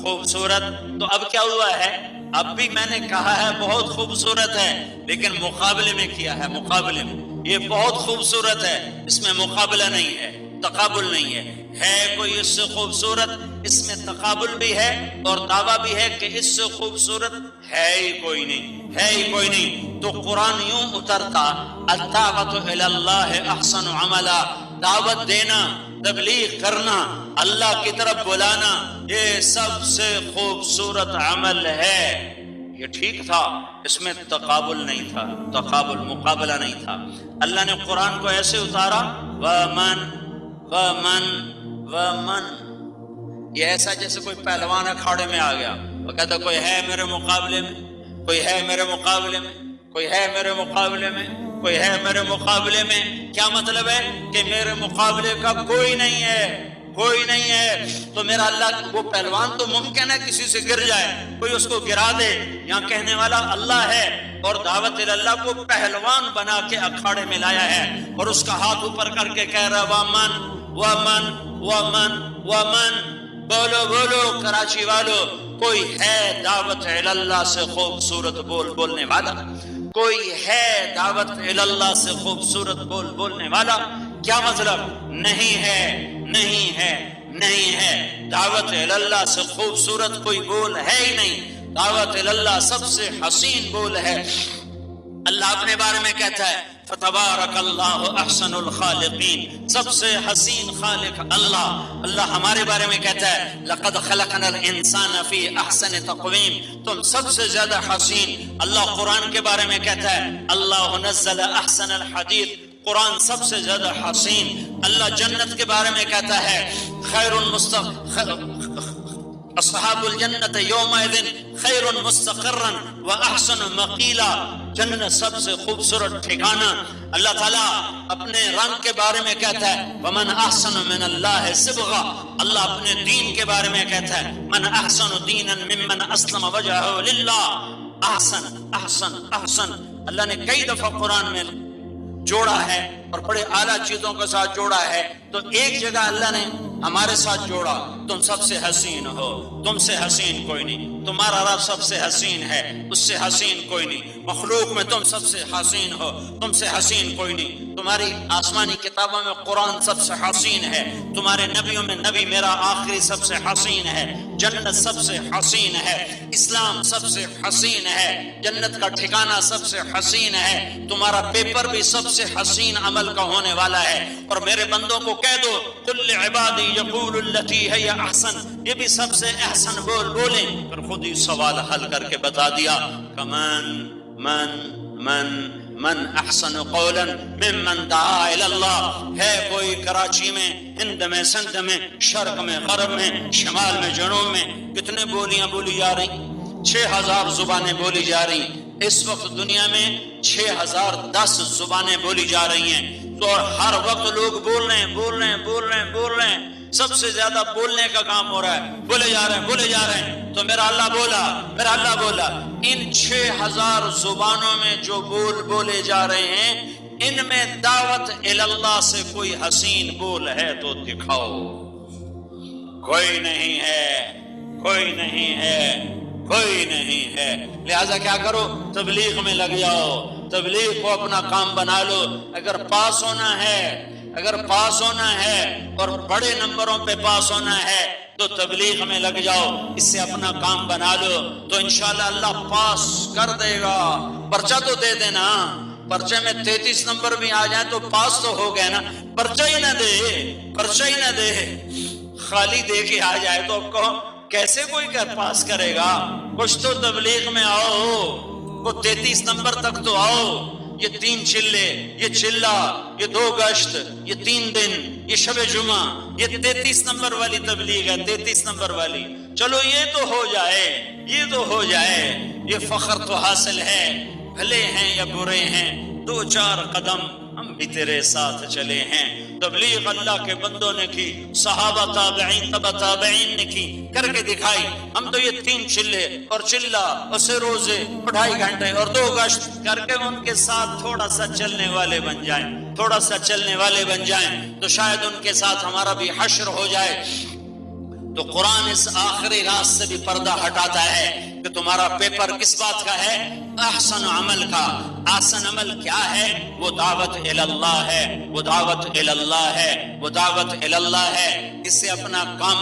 خوبصورت. تو اب کیا ہوا ہے؟ اب بھی میں نے کہا ہے بہت خوبصورت ہے، لیکن مقابلے میں کیا ہے. مقابلے میں یہ بہت خوبصورت ہے، اس میں مقابلہ نہیں ہے، تقابل نہیں ہے. ہے کوئی اس سے خوبصورت، اس میں تقابل بھی ہے اور دعویٰ بھی ہے کہ اس سے خوبصورت ہے ہی کوئی نہیں، ہے ہی کوئی نہیں. تو قرآن یوں اترتا الدعوۃ الی اللہ احسن عملا، دعوت دینا، تبلیغ کرنا، اللہ کی طرف بلانا، یہ سب سے خوبصورت عمل ہے. یہ ٹھیک تھا، اس میں تقابل نہیں تھا، مقابلہ نہیں تھا. اللہ نے قرآن کو ایسے اتارا ومن یہ ایسا جیسے کوئی پہلوان اکھاڑے میں آ گیا، وہ کہتا کوئی ہے میرے مقابلے میں، کوئی ہے میرے مقابلے میں، کوئی ہے میرے مقابلے میں، کوئی ہے میرے مقابلے میں. کیا مطلب ہے؟ کہ میرے مقابلے کا کوئی نہیں ہے، کوئی نہیں ہے. تو میرا اللہ، وہ پہلوان تو ممکن ہے کسی سے گر جائے، کوئی اس کو گرا دے. یہاں کہنے والا اللہ ہے اور دعوت اللہ کو پہلوان بنا کے اکھاڑے میں لایا ہے اور اس کا ہاتھ اوپر کر کے کہہ رہا ومن ومن ومن ومن. بولو بولو کراچی والو، کوئی ہے دعوت اللہ سے خوبصورت بولنے والا؟ کوئی ہے دعوت اللہ سے خوبصورت بولنے والا؟ کیا مطلب؟ نہیں ہے، نہیں ہے، نہیں ہے. دعوت اللہ سے خوبصورت کوئی بول ہے ہی نہیں. دعوت اللہ سب سے حسین بول ہے. اللہ اپنے بارے میں کہتا ہے فتبارک اللہ احسن الخالقین، سب سے حسین خالق اللہ. اللہ ہمارے بارے میں کہتا ہے لقد خلقنا الانسان فی احسن تقویم، تم سب سے زیادہ حسین. اللہ قرآن کے بارے میں کہتا ہے اللہ نزل احسن الحدیث، قرآن سب سے زیادہ حسین. اللہ جنت کے بارے میں کہتا ہے اصحاب الجنت یومئذ خیر مستقرا واحسن مقیلا، جنت سب سے خوبصورت ٹھکانہ. اللہ تعالیٰ اپنے رنگ کے بارے میں کہتا ہے ومن احسن من اللہ صبغا، اللہ اپنے دین کے بارے میں کہتا ہے من احسن دینا ممن اسلم وجہہ للہ. احسن احسن احسن اللہ نے کئی دفعہ قرآن میں جوڑا ہے اور بڑے اعلیٰ چیزوں کے ساتھ جوڑا ہے. تو ایک جگہ اللہ نے ہمارے ساتھ جوڑا تم سب سے حسین ہو، تم سے حسین کوئی نہیں. تمہارا رب سب سے حسین ہے، اس سے حسین کوئی نہیں. مخلوق میں تم سب سے حسین ہو، تم سے حسین کوئی نہیں. تمہاری آسمانی کتابوں میں قرآن سب سے حسین ہے، تمہارے نبیوں میں نبی میرا آخری سب سے حسین ہے. جنت سب سے حسین ہے، اسلام سب سے حسین ہے، جنت کا ٹھکانہ سب سے حسین ہے. تمہارا پیپر بھی سب سے حسین عمل کا ہونے والا ہے. اور میرے بندوں کو کہہ دو قل لعبادی یقول التی ہے یا احسن، یہ بھی سب سے احسن بولیں. پھر خود ہی سوال حل کر کے بتا دیا کہ من احسن قولا ممن دعا الی اللہ. ہے کوئی کراچی میں، ہند میں، سندھ میں، شرق میں، غرب میں، شمال میں، جنوب میں کتنے بولیاں بولی جا رہی؟ 6000 زبانیں بولی جا رہی. اس وقت دنیا میں 6010 زبانیں بولی جا رہی ہیں. تو ہر وقت لوگ بول رہے ہیں. سب سے زیادہ بولنے کا کام ہو رہا ہے، بولے جا رہے ہیں. تو میرا اللہ بولا ان 6000 زبانوں میں جو بولے جا رہے ہیں، ان میں دعوت اللہ سے کوئی حسین بول ہے تو دکھاؤ. کوئی نہیں ہے. لہذا کیا کرو؟ تبلیغ میں لگ جاؤ، تبلیغ کو اپنا کام بنا لو. اگر پاس ہونا ہے اور بڑے نمبروں پہ پاس ہونا ہے تو تبلیغ میں لگ جاؤ، اس سے اپنا کام بنا لو تو انشاءاللہ اللہ پاس کر دے گا. پرچہ تو دے دینا، پرچے میں 33 نمبر بھی آ جائیں تو پاس تو ہو گئے نا. پرچہ ہی نہ دے خالی دے کے آ جائے تو کہو کیسے کوئی پاس کرے گا؟ کچھ تو تبلیغ میں آؤ، وہ 33 نمبر تک تو آؤ. یہ 3 چلے، یہ چلہ، یہ 2 گشت، یہ 3 دن، یہ شب جمعہ، یہ 33 نمبر والی تبلیغ ہے. 33 نمبر والی چلو یہ تو ہو جائے. یہ فخر تو حاصل ہے، بھلے ہیں یا برے ہیں 2-4 قدم ہم بھی تیرے ساتھ چلے ہیں. تبلیغ اللہ کے بندوں نے کی، صحابہ تابعین تبع تابعین نے کی، کر کے دکھائی. ہم تو یہ 3 چلے اور چلہ اور سے روزے 2.5 گھنٹے اور 2 گشت کر کے ان کے ساتھ تھوڑا سا چلنے والے بن جائیں تو شاید ان کے ساتھ ہمارا بھی حشر ہو جائے. تو قرآن اس آخری راز سے بھی پردہ ہٹاتا ہے کہ تمہارا پیپر کس بات کا ہے؟ احسن عمل کا. احسن عمل کیا ہے؟ وہ دعوت اللہ ہے. اس سے اپنا کام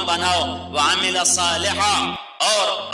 بناؤ. وعمل صالحا،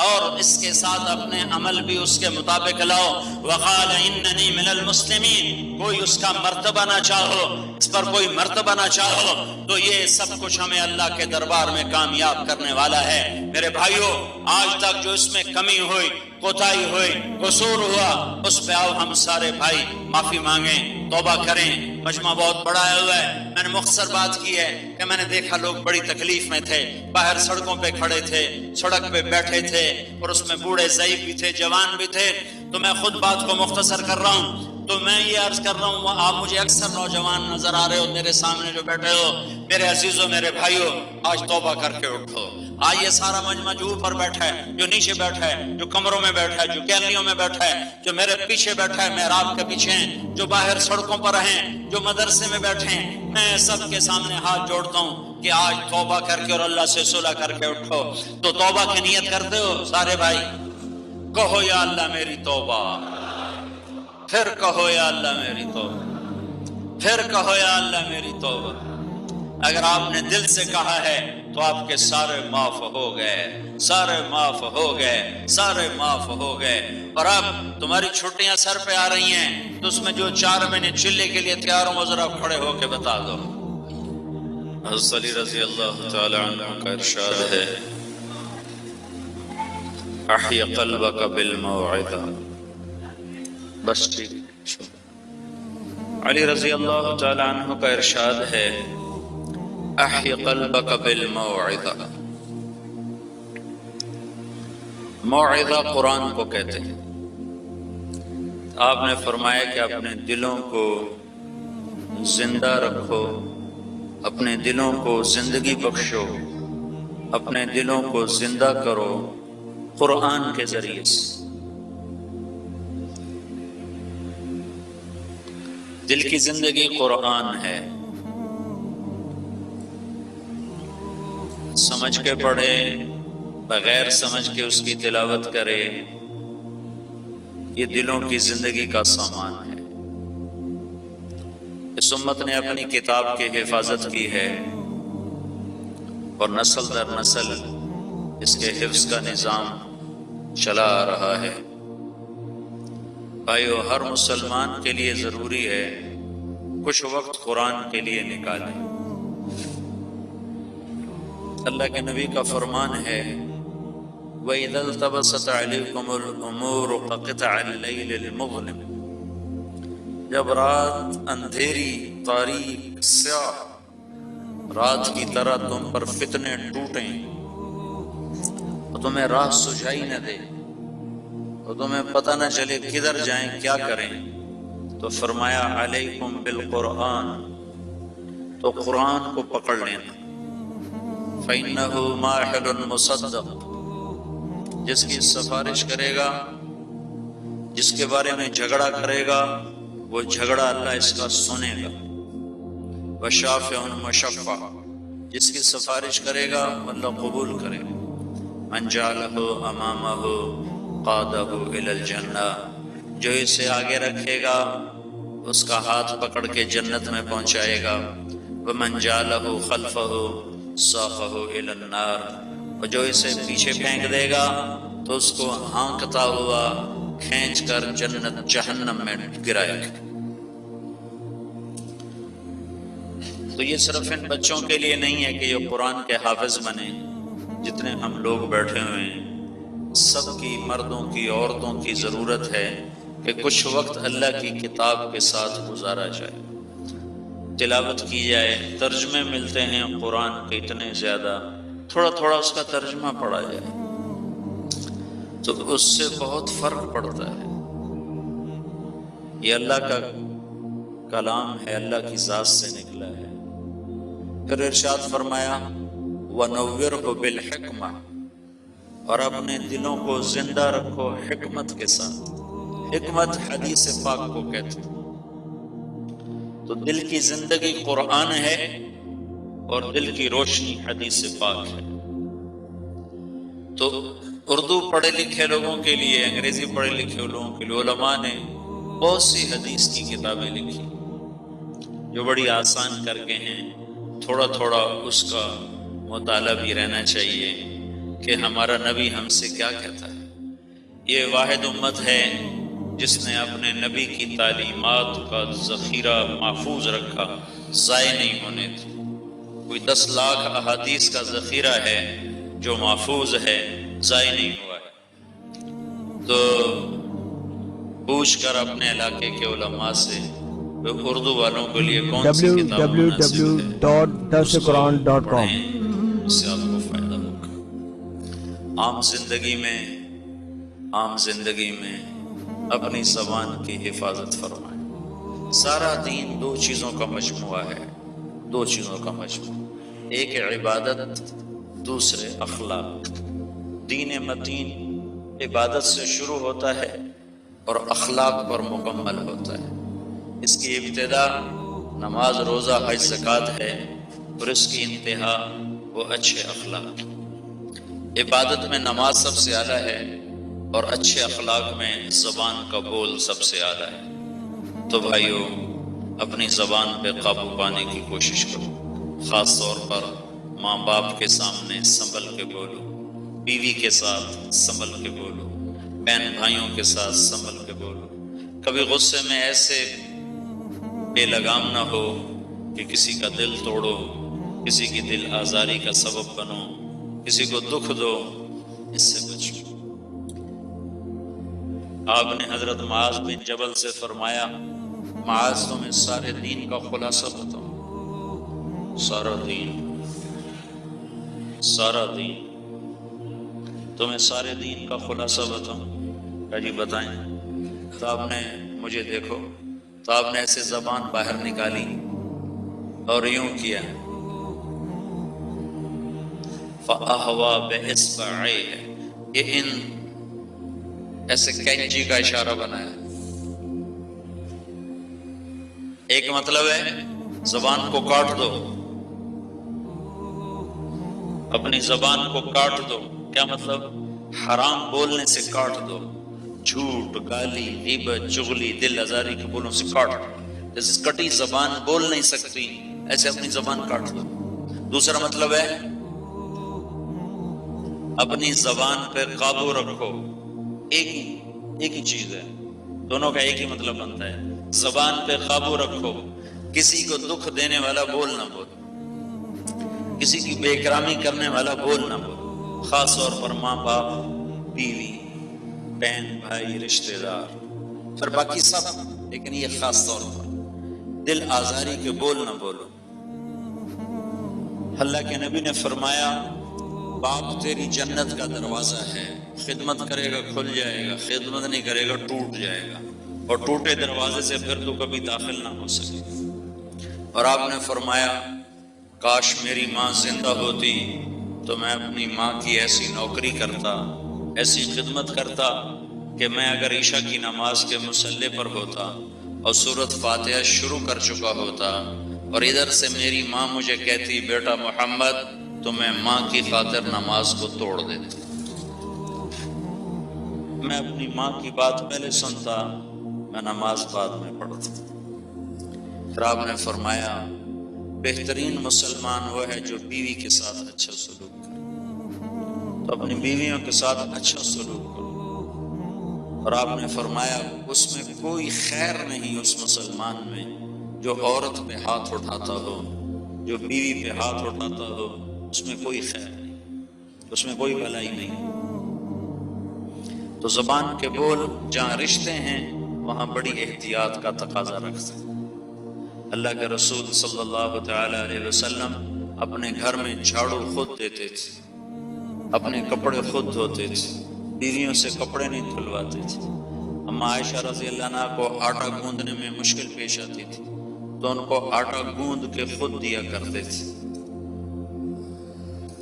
اور اس کے ساتھ اپنے عمل بھی اس کے مطابق لاؤ. وقال اننی من المسلمین، کوئی اس کا مرتبہ نہ چاہو، اس پر کوئی مرتبہ نہ چاہو تو یہ سب کچھ ہمیں اللہ کے دربار میں کامیاب کرنے والا ہے. میرے بھائیوں، آج تک جو اس میں کمی ہوئی، کوتاہی ہوئی، قصور ہوا، اس پہ آؤ ہم سارے بھائی معافی مانگیں، توبہ کریں. مجمع بہت بڑا ہوا ہے. میں نے مختصر بات کی ہے کہ میں نے دیکھا لوگ بڑی تکلیف میں تھے، باہر سڑکوں پہ کھڑے تھے، سڑک پہ بیٹھے تھے، اور اس میں بوڑھے ضعیف بھی تھے، جوان بھی تھے. تو میں خود بات کو مختصر کر رہا ہوں. تو میں یہ عرض کر رہا ہوں، آپ مجھے اکثر نوجوان نظر آ رہے ہو میرے سامنے جو بیٹھے ہو، میرے عزیزوں، میرے بھائیوں، آج توبہ کر کے اٹھو. آج یہ سارا مجمع جو اوپر بیٹھا ہے، جو نیچے بیٹھا ہے، جو کمروں میں بیٹھا ہے، جو گیلریوں میں بیٹھا ہے، جو میرے پیچھے بیٹھا ہے، محراب کے پیچھے ہیں، جو باہر سڑکوں پر ہیں، جو مدرسے میں بیٹھے ہیں، میں سب کے سامنے ہاتھ جوڑتا ہوں کہ آج توبہ کر کے اور اللہ سے صلح کر کے اٹھو. تو توبہ کی نیت کرتے ہو سارے بھائی؟ کہو یا اللہ میری توبہ، پھر کہو یا اللہ میری توبہ، پھر کہو یا اللہ میری توبہ. اگر آپ نے دل سے کہا ہے تو آپ کے سارے معاف ہو گئے. اور اب تمہاری چھٹیاں سر پہ آ رہی ہیں تو اس میں جو 4 مہینے چلے کے لیے تیار ہو ذرا کھڑے ہو کے بتا دو. حضرت علی رضی اللہ تعالی عنہ کا ارشاد ہے، احی قلبک بالموعظہ. بس ٹھیک. علی رضی اللہ تعالی عنہ کا ارشاد ہے، احی قلبک بالموعظہ. موعظہ قرآن کو کہتے ہیں. آپ نے فرمایا کہ اپنے دلوں کو زندہ رکھو، اپنے دلوں کو زندگی بخشو، اپنے دلوں کو زندہ کرو قرآن کے ذریعے سے. دل کی زندگی قرآن ہے. سمجھ کے پڑھے، بغیر سمجھ کے اس کی تلاوت کرے، یہ دلوں کی زندگی کا سامان ہے. اس امت نے اپنی کتاب کی حفاظت کی ہے اور نسل در نسل اس کے حفظ کا نظام چلا آ رہا ہے. بھائیو، ہر مسلمان کے لیے ضروری ہے کچھ وقت قرآن کے لیے نکالیں. اللہ کے نبی کا فرمان ہے وَإِذَا الْتَبَسَتْ عَلَيْكُمُ الْأُمُورُ كَقِطْعِ اللَّيْلِ الْمُظْلِمِ، جب رات اندھیری تاریک سیاہ رات کی طرح تم پر فتنے ٹوٹیں اور تمہیں راہ سجائی نہ دے اور تمہیں پتہ نہ چلے کدھر جائیں کیا کریں، تو فرمایا علیکم بالقرآن، تو قرآن کو پکڑ لینا، فَإِنَّهُ مَاحِلٌ مُصَدَّقٌ، جس کی سفارش کرے گا، جس کے بارے میں جھگڑا کرے گا، وہ جھگڑا اللہ اس کا سنے گا، وَشَافِعٌ مُشَفَّعٌ، جس کی سفارش کرے گا اللہ قبول کرے گا، مَنْ جَعَلَهُ أَمَامَهُ قَادَهُ إِلَى الْجَنَّةِ، جو اسے آگے رکھے گا اس کا ہاتھ پکڑ کے جنت میں پہنچائے گا، وَمَنْ جَعَلَهُ خَلْفَهُ سَاقَهُ إِلَى النَّارِ، اور جو اسے پیچھے پھینک دے گا تو اس کو ہانکتا ہوا کھینچ کر جنت جہنم میں گرائے گا۔ تو یہ صرف ان بچوں کے لیے نہیں ہے کہ یہ قرآن کے حافظ بنے، جتنے ہم لوگ بیٹھے ہوئے ہیں سب کی، مردوں کی عورتوں کی ضرورت ہے کہ کچھ وقت اللہ کی کتاب کے ساتھ گزارا جائے، تلاوت کی جائے، ترجمے ملتے ہیں قرآن کے اتنے زیادہ، تھوڑا تھوڑا اس کا ترجمہ پڑھا جائے تو اس سے بہت فرق پڑتا ہے۔ یہ اللہ کا کلام ہے، اللہ کی ذات سے نکلا ہے۔ پھر ارشاد فرمایا وَنَوِّرْهُ بِالْحِکْمَةِ، اور اپنے دلوں کو زندہ رکھو حکمت کے ساتھ۔ حکمت حدیث پاک کو کہتے ہیں۔ تو دل کی زندگی قرآن ہے اور دل کی روشنی حدیث پاک ہے۔ تو اردو پڑھے لکھے لوگوں کے لیے، انگریزی پڑھے لکھے لوگوں کے لیے علماء نے بہت سی حدیث کی کتابیں لکھی جو بڑی آسان کر کے ہیں، تھوڑا تھوڑا اس کا مطالعہ بھی رہنا چاہیے کہ ہمارا نبی ہم سے کیا کہتا ہے۔ یہ واحد امت ہے جس نے اپنے نبی کی تعلیمات کا ذخیرہ محفوظ رکھا، ضائع نہیں ہونے دی۔ کوئی 10 لاکھ احادیث کا ذخیرہ ہے جو محفوظ ہے، ضائع نہیں ہوا ہے۔ تو پوچھ کر اپنے علاقے کے علماء سے اردو والوں کے لیے کون سی کتاب مناسب ہے، www.darsequran.com، پڑھیں، اس سے آپ کو فائدہ ہوگا۔ عام زندگی میں اپنی زبان کی حفاظت فرمائیں۔ سارا دین 2 چیزوں کا مجموعہ ہے، 2 چیزوں کا مجموعہ، ایک عبادت، دوسرے اخلاق۔ دین متین عبادت سے شروع ہوتا ہے اور اخلاق پر مکمل ہوتا ہے۔ اس کی ابتدا نماز، روزہ، حج، زکوٰۃ ہے اور اس کی انتہا وہ اچھے اخلاق۔ عبادت میں نماز سب سے اعلیٰ ہے اور اچھے اخلاق میں زبان کا بول سب سے اعلیٰ ہے۔ تو بھائیو، اپنی زبان پہ قابو پانے کی کوشش کرو، خاص طور پر ماں باپ کے سامنے سنبھل کے بولو، بیوی کے ساتھ سنبھل کے بولو، بہن بھائیوں کے ساتھ سنبھل کے بولو۔ کبھی غصے میں ایسے بے لگام نہ ہو کہ کسی کا دل توڑو، کسی کی دل آزاری کا سبب بنو، کسی کو دکھ دو، اس سے بچو۔ آپ نے حضرت معاذ بن جبل سے فرمایا معاذ تمہیں سارے دین کا خلاصہ بتاؤں، سارا دین تمہیں سارے دین کا خلاصہ بتاؤں؟ کہا جی بتائیں۔ تو آپ نے مجھے دیکھو، تو آپ نے ایسے زبان باہر نکالی اور یوں کیا، فَأَحْوَى بِإِصْبَعَيْهِ، یہ ان ایسے کینچی کا اشارہ بنایا۔ ایک مطلب ہے زبان کو کاٹ دو، اپنی زبان کو کاٹ دو۔ کیا مطلب؟ حرام بولنے سے کاٹ دو، جھوٹ، گالی، غیبت، چغلی، دل آزاری کے بولوں سے کاٹ دو۔ جیسے کٹی زبان بول نہیں سکتی، ایسے اپنی زبان کاٹ دو۔ دوسرا مطلب ہے اپنی زبان پہ قابو رکھو۔ ایک ہی چیز ہے، دونوں کا ایک ہی مطلب بنتا ہے۔ زبان پہ قابو رکھو، کسی کو دکھ دینے والا بول نہ بول، کسی کی بے اکرامی کرنے والا بول نہ بول، خاص طور پر ماں باپ، بیوی، بہن بھائی، رشتہ دار، پھر باقی سب، لیکن یہ خاص طور پر دل آزاری کے بول نہ بولو۔ اللہ کے نبی نے فرمایا باپ تیری جنت کا دروازہ ہے، خدمت کرے گا کھل جائے گا، خدمت نہیں کرے گا ٹوٹ جائے گا، اور ٹوٹے دروازے سے پھر تو کبھی داخل نہ ہو سکے۔ اور آپ نے فرمایا کاش میری ماں زندہ ہوتی تو میں اپنی ماں کی ایسی نوکری کرتا، ایسی خدمت کرتا کہ میں اگر عشاء کی نماز کے مصلی پر ہوتا اور سورۃ فاتحہ شروع کر چکا ہوتا اور ادھر سے میری ماں مجھے کہتی بیٹا محمد، تو میں ماں کی خاطر نماز کو توڑ دیتا۔ میں اپنی ماں کی بات پہلے سنتا، میں نماز بعد میں پڑھتا۔ پھر آپ نے فرمایا بہترین مسلمان وہ ہے جو بیوی کے ساتھ اچھا سلوک کرے، تو اپنی بیویوں کے ساتھ اچھا سلوک کرو۔ اور آپ نے فرمایا اس میں کوئی خیر نہیں اس مسلمان میں جو عورت پہ ہاتھ اٹھاتا ہو، جو بیوی پہ ہاتھ اٹھاتا ہو، اس میں کوئی خیر نہیں، اس میں کوئی بھلائی نہیں۔ تو زبان کے بول جہاں رشتے ہیں وہاں بڑی احتیاط کا تقاضا رکھتے ہیں۔ اللہ کے رسول صلی اللہ تعالی علیہ وسلم اپنے گھر میں جھاڑو خود دیتے تھے، اپنے کپڑے خود دھوتے تھے، بیویوں سے کپڑے نہیں دھلواتے تھے۔ اما عائشہ رضی اللہ عنہا کو آٹا گوندنے میں مشکل پیش آتی تھی تو ان کو آٹا گوند کے خود دیا کرتے تھے،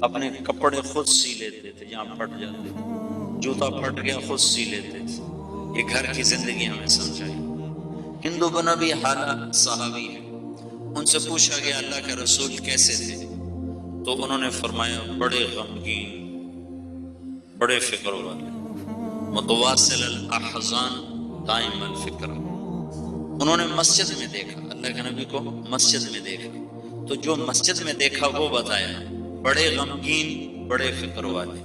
اپنے کپڑے خود سی لیتے تھے جہاں پھٹ جاتے تھے، جوتا پھٹ گیا خود سی لیتے تھے۔ یہ گھر کی زندگی ہمیں سمجھائی۔ ہندو بن ابی حالہ صحابی ہے، ان سے پوچھا گیا اللہ کے رسول کیسے تھے، تو انہوں نے فرمایا بڑے غمگین، بڑے فکر والے، متواصل الاحزان دائم الفکر۔ انہوں نے مسجد میں دیکھا، اللہ کے نبی کو مسجد میں دیکھا، تو جو مسجد میں دیکھا وہ بتایا، بڑے غمگین، بڑے فکر والے۔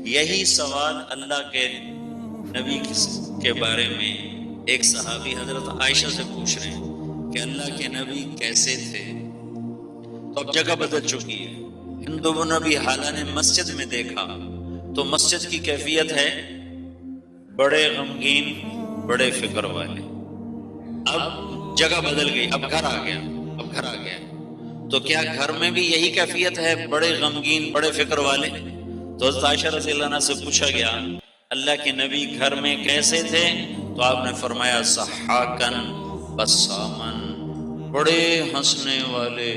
یہی سوال اللہ کے نبی کے بارے میں ایک صحابی حضرت عائشہ سے پوچھ رہے ہیں کہ اللہ کے نبی کیسے تھے، تو اب جگہ بدل چکی ہے۔ ہندو بن ابی حالہ نے مسجد میں دیکھا تو مسجد کی کیفیت ہے بڑے غمگین، بڑے فکر والے۔ اب جگہ بدل گئی، اب گھر آ گیا، اب گھر آ گیا، تو کیا گھر میں بھی یہی کیفیت ہے بڑے غمگین، بڑے فکر والے؟ تو حضرت عائشہ رضی اللہ عنہ سے پوچھا گیا اللہ کے نبی گھر میں کیسے تھے، تو آپ نے فرمایا ضحاکن بسامن، بڑے ہنسنے والے،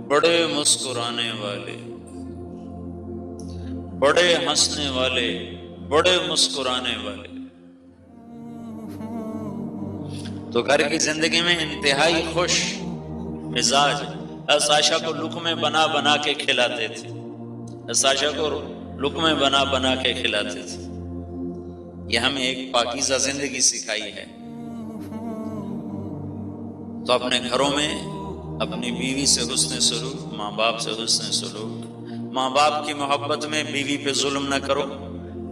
بڑے مسکرانے والے، بڑے ہنسنے والے، بڑے مسکرانے والے۔ تو گھر کی زندگی میں انتہائی خوش مزاج، حضرت عائشہ کو لقمے بنا بنا کے کھلاتے تھے، حضرت عائشہ کو لقمے بنا بنا کے کھلاتے تھے۔ یہ ہمیں ایک پاکیزہ زندگی سکھائی ہے۔ تو اپنے گھروں میں اپنی بیوی سے حسن سلوک، ماں باپ سے حسن سلوک، ماں باپ کی محبت میں بیوی پہ ظلم نہ کرو،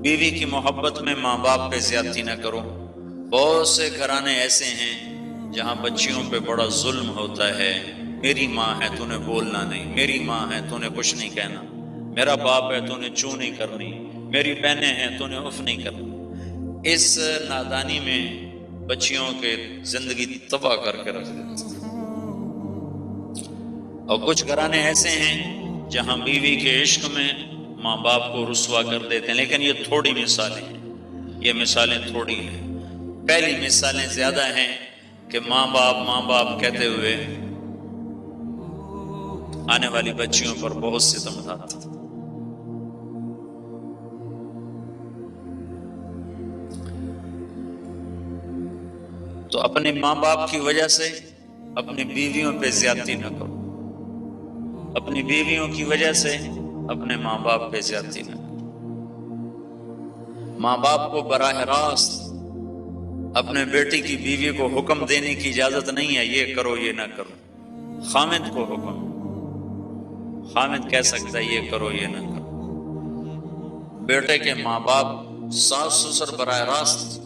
بیوی کی محبت میں ماں باپ پہ زیادتی نہ کرو۔ بہت سے گھرانے ایسے ہیں جہاں بچیوں پہ بڑا ظلم ہوتا ہے، میری ماں ہے تو نے بولنا نہیں، میری ماں ہے تو نے کچھ نہیں کہنا، میرا باپ ہے تو نے چوں نہیں کرنی، میری بہنیں ہیں تو نے اف نہیں کرنی۔ اس نادانی میں بچیوں کے زندگی تباہ کر کے رکھ دیتے۔ اور کچھ گھرانے ایسے ہیں جہاں بیوی کے عشق میں ماں باپ کو رسوا کر دیتے ہیں، لیکن یہ تھوڑی مثالیں ہیں، یہ مثالیں تھوڑی ہیں۔ پہلی مثالیں زیادہ ہیں کہ ماں باپ کہتے ہوئے آنے والی بچیوں پر بہت ستم ڈھاتے تھے۔ تو اپنے ماں باپ کی وجہ سے اپنی بیویوں پہ زیادتی نہ کرو، اپنی بیویوں کی وجہ سے اپنے ماں باپ پہ زیادتی نہ کرو۔ ماں باپ کو براہ راست اپنے بیٹی کی بیوی کو حکم دینے کی اجازت نہیں ہے یہ کرو یہ نہ کرو۔ خامد کو حکم، خامد کہہ سکتا ہے یہ کرو یہ نہ کرو۔ بیٹے کے ماں باپ ساس سسر براہ راست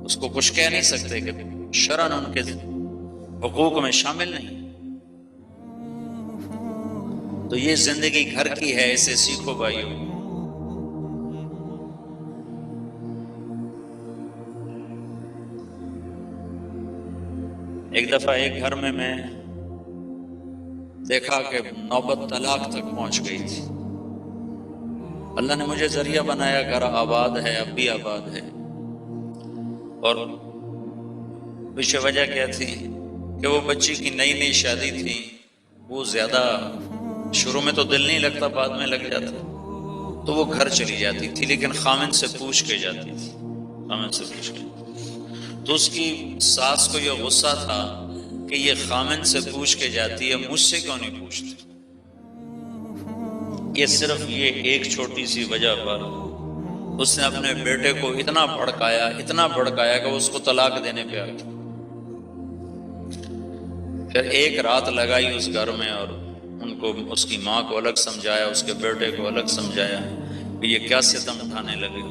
اس کو کچھ کہہ نہیں سکتے کہ شرعاً ان کے حقوق میں شامل نہیں۔ تو یہ زندگی گھر کی ہے، اسے سیکھو بھائیو۔ ایک دفعہ ایک گھر میں دیکھا کہ نوبت طلاق تک پہنچ گئی تھی۔ اللہ نے مجھے ذریعہ بنایا، گھر آباد ہے، اب بھی آباد ہے، اور پیچھے وجہ کیا تھی کہ وہ بچی کی نئی نئی شادی تھی، وہ زیادہ شروع میں تو دل نہیں لگتا، بعد میں لگ جاتا، تو وہ گھر چلی جاتی تھی، لیکن خامن سے پوچھ کے جاتی تھی، خامن سے پوچھ کے۔ تو اس کی ساس کو یہ غصہ تھا کہ یہ خامن سے پوچھ کے جاتی ہے، مجھ سے کیوں نہیں پوچھتی؟ یہ صرف یہ ایک چھوٹی سی وجہ پر اس نے اپنے بیٹے کو اتنا بھڑکایا کہ وہ اس کو طلاق دینے پہ آ گیا۔ پھر ایک رات لگائی اس گھر میں، اور ان کو، اس کی ماں کو الگ سمجھایا، اس کے بیٹے کو الگ سمجھایا کہ یہ کیا ستم اٹھانے لگے،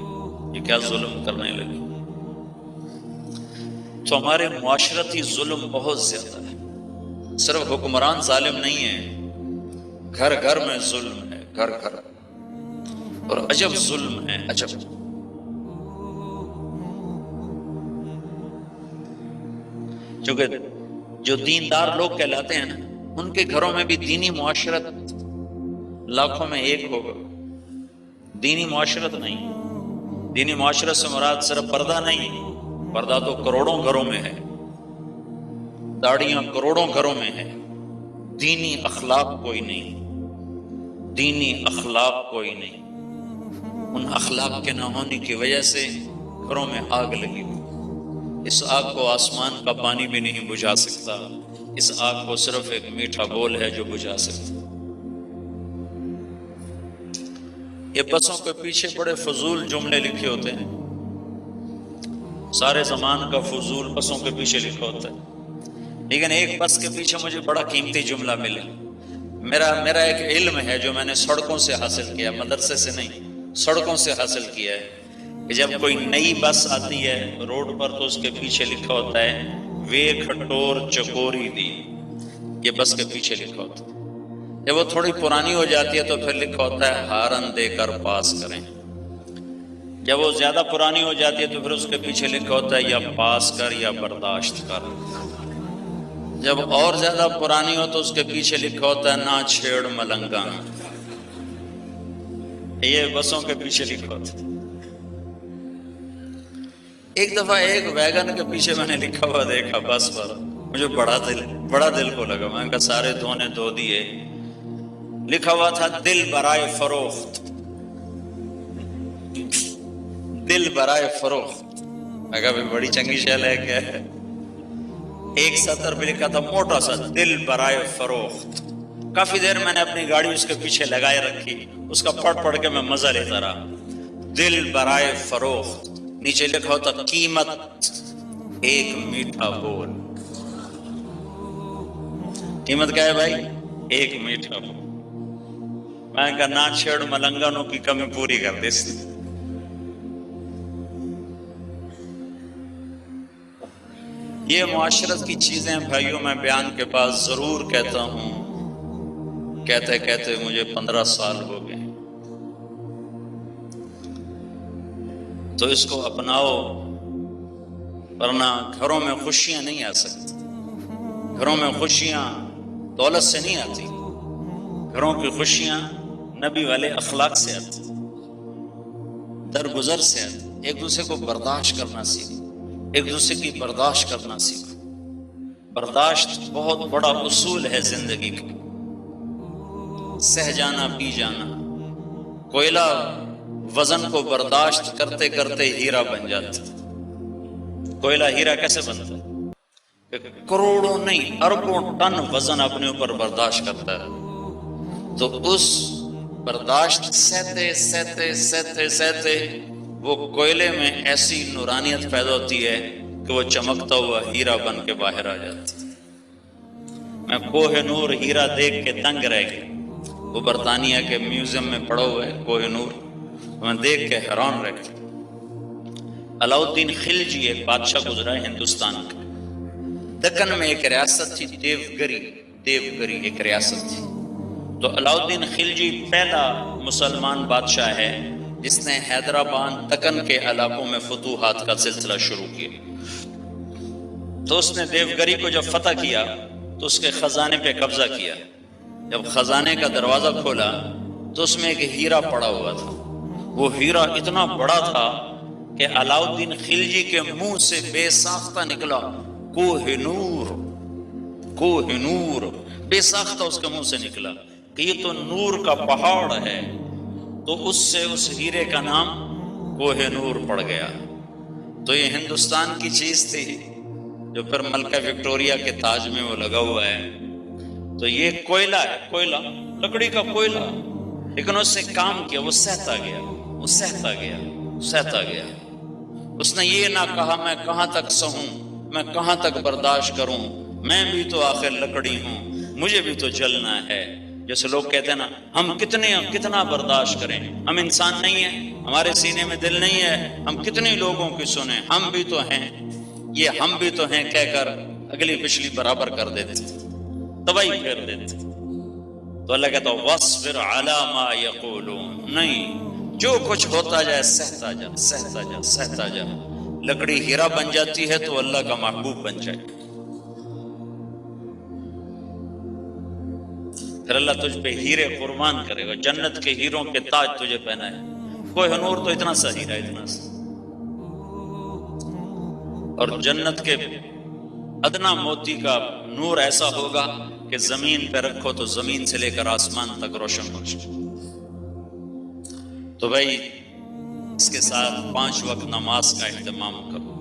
یہ کیا ظلم کرنے لگے۔ تو ہمارے معاشرتی ظلم بہت زیادہ ہے، صرف حکمران ظالم نہیں ہے، گھر گھر میں ظلم ہے، گھر گھر، اور عجب ظلم ہے، عجب۔ کیونکہ جو دیندار لوگ کہلاتے ہیں نا، ان کے گھروں میں بھی دینی معاشرت لاکھوں میں ایک ہوگا، دینی معاشرت نہیں۔ دینی معاشرت سے مراد صرف پردہ نہیں، پردہ تو کروڑوں گھروں میں ہے، داڑیاں کروڑوں گھروں میں ہے، دینی اخلاق کوئی نہیں، دینی اخلاق کوئی نہیں۔ ان اخلاق کے نہ ہونے کی وجہ سے گھروں میں آگ لگی ہوئی۔ اس آگ کو آسمان کا پانی بھی نہیں بجھا سکتا، اس آگ کو صرف ایک میٹھا بول ہے جو بجھا سکتا۔ یہ بسوں کے پیچھے بڑے فضول جملے لکھے ہوتے ہیں، سارے زمان کا فضول بسوں کے پیچھے لکھا ہوتا ہے، لیکن ایک بس کے پیچھے مجھے بڑا قیمتی جملہ ملا۔ میرا ایک علم ہے جو میں نے سڑکوں سے حاصل کیا، مدرسے سے نہیں، سڑکوں سے حاصل کیا ہے، کہ جب کوئی نئی بس آتی ہے روڈ پر تو اس کے پیچھے لکھا ہوتا ہے ویکھ ٹور چکوری دی، یہ بس کے پیچھے لکھا ہوتا ہے۔ جب وہ تھوڑی پرانی ہو جاتی ہے تو پھر لکھا ہوتا ہے ہارن دے کر پاس کریں۔ جب وہ زیادہ پرانی ہو جاتی ہے تو پھر اس کے پیچھے لکھا ہوتا ہے یا پاس کر یا برداشت کر۔ جب اور زیادہ پرانی ہو تو اس کے پیچھے لکھا ہوتا ہے نہ چھیڑ ملنگا۔ یہ بسوں کے پیچھے لکھا ہوتا ہے۔ ایک دفعہ ایک ویگن کے پیچھے میں نے لکھا ہوا دیکھا بس پر، مجھے بڑا دل کو لگا، میں نے کہا سارے دھونے دھو دیے، لکھا ہوا تھا دل برائے فروخت، دل برائے فروخت۔ میں کہا بڑی چنگی شیل ہے کیا ہے؟ ایک سطر پہ لکھا تھا موٹا سا دل برائے فروخت۔ کافی دیر میں نے اپنی گاڑی اس کے پیچھے لگائے رکھی، اس کا پڑھ کے میں مزہ لیتا رہا، دل برائے فروخت۔ نیچے لکھا ہوتا قیمت ایک میٹھا بول۔ قیمت کیا ہے بھائی؟ ایک میٹھا بول۔ میں کہا نہ چھیڑ ملنگانوں کی کمی پوری کر دے۔ یہ معاشرت کی چیزیں بھائیوں میں بیان کے بعد ضرور کہتا ہوں، کہتے کہتے مجھے 15 سال ہو گئے، تو اس کو اپناؤ، ورنہ گھروں میں خوشیاں نہیں آ سکتی۔ گھروں میں خوشیاں دولت سے نہیں آتی، گھروں کی خوشیاں نبی والے اخلاق سے آتی، درگزر سے آتی۔ ایک دوسرے کو برداشت کرنا سیکھو، ایک دوسرے کی برداشت کرنا سیکھو۔ برداشت بہت بڑا اصول ہے زندگی کا، سہ جانا پی جانا۔ کوئلہ وزن کو برداشت کرتے کرتے ہیرا بن جاتا ہے۔ کوئلہ ہیرا کیسے بنتا ہے؟ کہ کروڑوں نہیں اربوں ٹن وزن اپنے اوپر برداشت کرتا ہے، تو اس برداشت سہتے سہتے سہتے سہتے وہ کوئلے میں ایسی نورانیت پیدا ہوتی ہے کہ وہ چمکتا ہوا ہیرا بن کے باہر آ جاتا ہے۔ میں کوہ نور ہیرا دیکھ کے دنگ رہ گیا، وہ برطانیہ کے میوزیم میں پڑا ہوا ہے کوہ نور، میں دیکھ کے حیران رہ گیا۔ علاؤ الدین خلجی ایک بادشاہ گزرا ہے ہندوستان کا، دکن میں ایک ریاست تھی دیوگری ایک ریاست تھی، تو علاؤالدین خلجی پہلا مسلمان بادشاہ ہے جس نے حیدرآباد دکن کے علاقوں میں فتوحات کا سلسلہ شروع کیا۔ تو اس نے دیوگری کو جب فتح کیا تو اس کے خزانے پہ قبضہ کیا۔ جب خزانے کا دروازہ کھولا تو اس میں ایک ہیرا پڑا ہوا تھا۔ وہ ہیرا اتنا بڑا تھا کہ علاؤالدین خلجی کے منہ سے بے ساختہ نکلا کوہ نور، کوہ نور، بے ساختہ اس کے منہ سے نکلا کہ یہ تو نور کا پہاڑ ہے۔ تو اس سے اس ہیرے کا نام کوہ نور پڑ گیا۔ تو یہ ہندوستان کی چیز تھی جو پھر ملکہ وکٹوریا کے تاج میں وہ لگا ہوا ہے۔ تو یہ کوئلہ ہے، کوئلہ، لکڑی کا کوئلہ، لیکن اس نے کام کیا، وہ سہتا گیا، وہ سہتا گیا، سہتا گیا۔ اس نے یہ نہ کہا میں کہاں تک سہوں، میں کہاں تک برداشت کروں، میں بھی تو آخر لکڑی ہوں، مجھے بھی تو جلنا ہے۔ جیسے لوگ کہتے ہیں نا ہم کتنا برداشت کریں، ہم انسان نہیں ہیں، ہمارے سینے میں دل نہیں ہے، ہم کتنی لوگوں کی سنیں، ہم بھی تو ہیں، یہ ہم بھی تو ہیں کہہ کر اگلی پچھلی برابر کر دیتے، تباہی پھیر دیتے۔ تو اللہ کہتا ہے وَاصْبِرْ عَلَىٰ مَا يَقُولُونَ، نہیں، جو کچھ ہوتا جائے سہتا جا، سہتا جا، سہتا جا۔ لکڑی ہیرا بن جاتی ہے تو اللہ کا محبوب بن جائے، پھر اللہ تجھ پہ ہیرے قربان کرے گا، جنت کے ہیروں کے تاج تجھے پہنائے۔ کوہ نور تو اتنا سا ہیرا، اتنا سا، اور جنت کے ادنا موتی کا نور ایسا ہوگا کہ زمین پہ رکھو تو زمین سے لے کر آسمان تک روشن ہو جائے۔ تو بھائی اس کے ساتھ 5 وقت نماز کا اہتمام کرو۔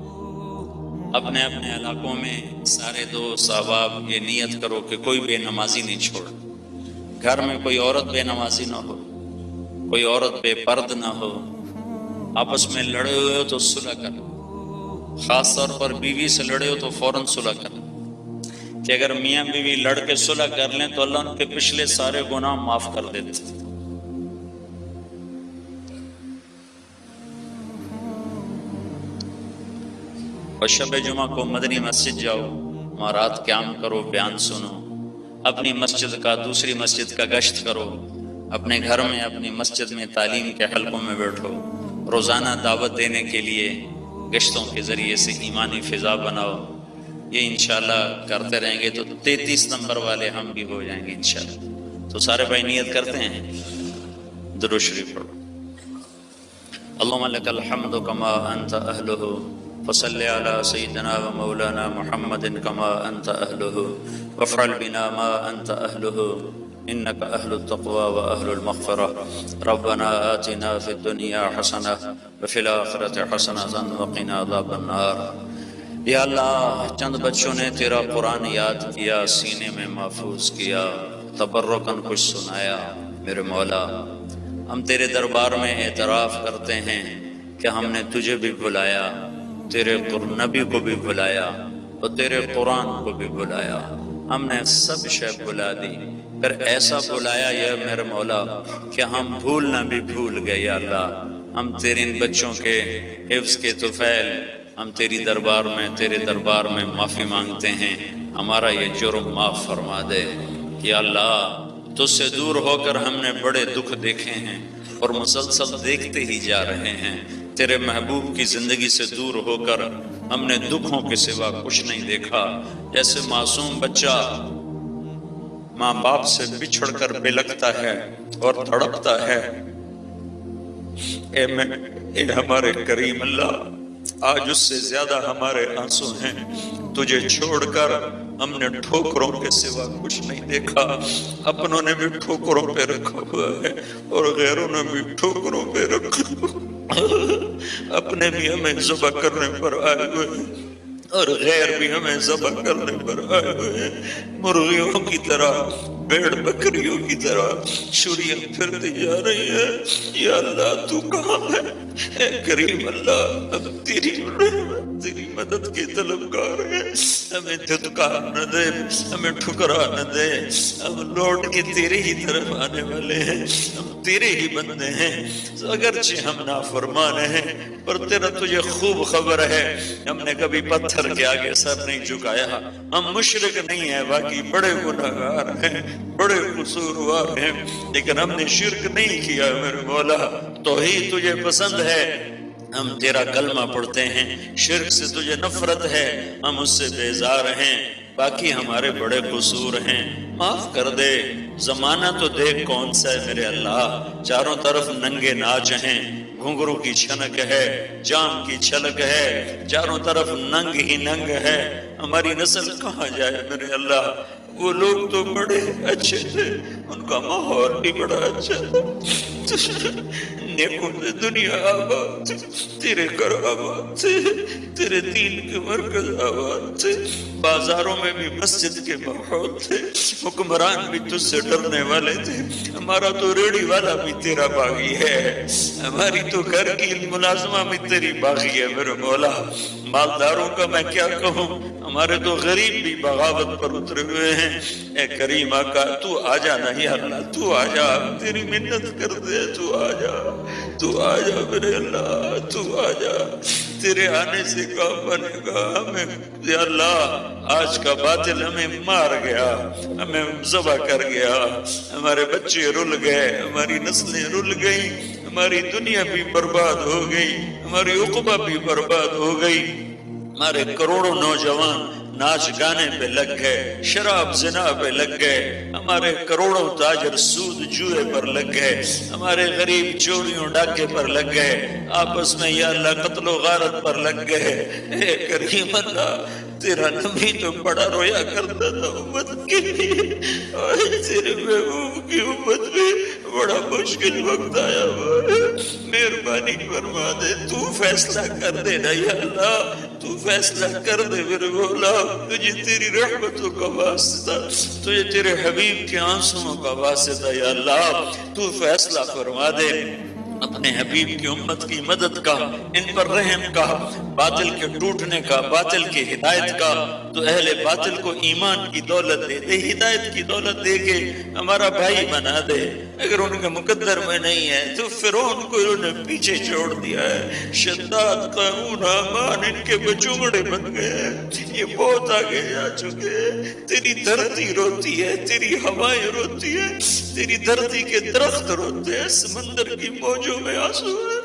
اپنے اپنے علاقوں میں سارے دوست احباب یہ نیت کرو کہ کوئی بے نمازی نہیں چھوڑ، گھر میں کوئی عورت بے نمازی نہ ہو، کوئی عورت بے پرد نہ ہو، آپس میں لڑے ہوئے ہو تو صلح کرو، خاص طور پر بیوی سے لڑے ہو تو فوراً صلح کرو، کہ اگر میاں بیوی لڑ کے صلح کر لیں تو اللہ ان کے پچھلے سارے گناہ معاف کر دیتے۔ اور شب جمعہ کو مدنی مسجد جاؤ، وہاں رات قیام کرو، بیان سنو، اپنی مسجد کا دوسری مسجد کا گشت کرو، اپنے گھر میں اپنی مسجد میں تعلیم کے حلقوں میں بیٹھو، روزانہ دعوت دینے کے لیے گشتوں کے ذریعے سے ایمانی فضا بناؤ۔ یہ انشاءاللہ کرتے رہیں گے تو 33 نمبر والے ہم بھی ہو جائیں گے انشاءاللہ۔ تو سارے بھائی نیت کرتے ہیں، درود شریف پڑھو۔ اللہم لک الحمد کما انت اہلہ فصل علی سیدنا و مولانا محمد کما انت اہلہ وافعل بنا ما انت اہلہ انک اہل التقوی و اہل المغفرہ ربنا آتنا فی الدنیا حسنہ وفی الآخرۃ حسنہ وقنا عذاب النار۔ یا اللہ چند بچوں نے تیرا قرآن یاد کیا، سینے میں محفوظ کیا، تبرکاً کچھ سنایا، میرے مولا ہم تیرے دربار میں اعتراف کرتے ہیں کہ ہم نے تجھے بھی بلایا، تیرے نبی کو بھی بلایا اور تیرے قرآن کو بھی بلایا، ہم نے سب شے بلا دی، پھر ایسا بلایا یا میرے مولا کہ ہم بھولنا بھی بھول گئے۔ یا اللہ ہم تیرے ان بچوں کے حفظ کے طفیل ہم تیرے دربار میں معافی مانگتے ہیں، ہمارا یہ جرم معاف فرما دے۔ یا اللہ تجھ سے دور ہو کر ہم نے بڑے دکھ دیکھے ہیں اور مسلسل دیکھتے ہی جا رہے ہیں، تیرے محبوب کی زندگی سے دور ہو کر ہم نے دکھوں کے سوا کچھ نہیں دیکھا۔ جیسے معصوم بچہ ماں باپ سے بچھڑ کر بلکتا ہے اور تڑپتا ہے، اے ہمارے کریم اللہ آج اس سے زیادہ ہمارے آنسو ہیں، تجھے چھوڑ کر ہم نے ٹھوکروں کے سوا کچھ نہیں دیکھا، اپنوں نے بھی ٹھوکروں پہ رکھا ہوا ہے اور غیروں نے بھی ٹھوکروں پہ رکھا ہوا، اپنے بھی ہمیں ذبح کرنے پر آئے ہوئے ہیں اور غیر بھی ہمیں ذبح کرنے پر آئے ہوئے ہیں، مرغیوں کی طرح بھیڑ بکریوں کی طرح چھریاں پھرتی جا رہی ہے۔ یا اللہ تو کہاں ہے؟ اے کریم اللہ اب تیری رحمت تیری مدد کی طلبگار ہیں، ہمیں دھتکار نہ دے، ہمیں ٹھکرا نہ دے، ہم لوٹ کے تیرے ہی طرف آنے والے ہیں، ہم تیرے ہی بندے ہیں، اگرچہ ہم نافرمان ہیں پر تیرا تجھے خوب خبر ہے، ہم نے کبھی پتھر کے آگے سر نہیں جھکایا، ہم مشرک نہیں ہیں، باقی بڑے گناہگار ہیں، بڑے قصوروار ہیں، لیکن ہم نے شرک نہیں کیا میرے مولا، توحید تجھے پسند ہے، ہم تیرا کلمہ پڑھتے ہیں، شرک سے تجھے نفرت ہے، ہم اس سے بیزار ہیں، باقی ہمارے بڑے قصور ہیں، معاف کر دے۔ زمانہ تو دیکھ کون سا ہے میرے اللہ، چاروں طرف ننگے ناچ ہیں، گھنگرو کی چھنک ہے، جام کی چھلک ہے، چاروں طرف ننگ ہی ننگ ہے، ہماری نسل کہاں جائے میرے اللہ؟ وہ لوگ تو بڑے اچھے تھے، ان کا ماحول بھی بڑا اچھا تھا، نیکوں سے دنیا آباد، تیرے گھر آباد تھے، تیرے دین کے مرکز آباد تھے، بازاروں میں بھی مسجد کے ماحول تھے، حکمران بھی تجھ سے ڈرنے والے تھے، ہمارا تو ریڑھی والا بھی تیرا باغی ہے، ہماری تو گھر کی ملازمہ بھی تیری باغی ہے میرے مولا، مالداروں کا میں کیا کہوں، ہمارے تو غریب بھی بغاوت پر اترے ہوئے ہیں، اے کریم آقا تو آ جا نا یا اللہ، تو آ جا، تیری منت کر دے، تو آ جا، تو آ جا میرے اللہ، تو آ جا، تیرے آنے سے کام بنے گا، ہمیں یا اللہ آج کا باطل ہمیں مار گیا، ہمیں ذبح کر گیا، ہمارے بچے رل گئے، ہماری نسلیں رل گئی، ہماری دنیا بھی برباد ہو گئی، ہماری عقبہ بھی برباد ہو گئی، ہمارے کروڑوں نوجوان ناچ گانے پہ لگ گئے، شراب زنا پہ لگ گئے، ہمارے کروڑوں تاجر سود جوئے پر لگ گئے، ہمارے غریب چوریوں ڈاکے پر لگ گئے، آپس میں یا اللہ قتل و غارت پر لگ گئے، اے کریم اللہ تیرا نبی تو بڑا رویا کرتا تھا امت کے لیے، اور تیرے محبوب کی امت میں بڑا مشکل وقت آیا ہوا ہے، مہربانی فرما دے، تو فیصلہ کر دے نا یا اللہ، تو فیصلہ کر دے میرے مولا، تجھے تیری رحمتوں کا واسطہ، تجھے تیرے حبیب کے آنسوؤں کا واسطہ یا اللہ، تو فیصلہ فرما دے، اپنے حبیب کی امت کی مدد کا، ان پر رحم کا، باطل کے ٹوٹنے کا، باطل کی ہدایت کا، تو اہل باطل کو ایمان کی دولت دے دے، ہدایت کی دولت دے کے ہمارا بھائی بنا دے، اگر ان کے مقدر میں نہیں ہے تو فرعون کو انہوں نے پیچھے چھوڑ دیا ہے، شداد قارون حامان ان کے بچوڑے بن گئے، یہ بہت آگے جا چکے ہیں، تیری دھرتی روتی ہے، تیری ہوائیں روتی ہے، تیری دھرتی کے درخت روتے ہیں، سمندر کی موجوں میں آنسو ہے،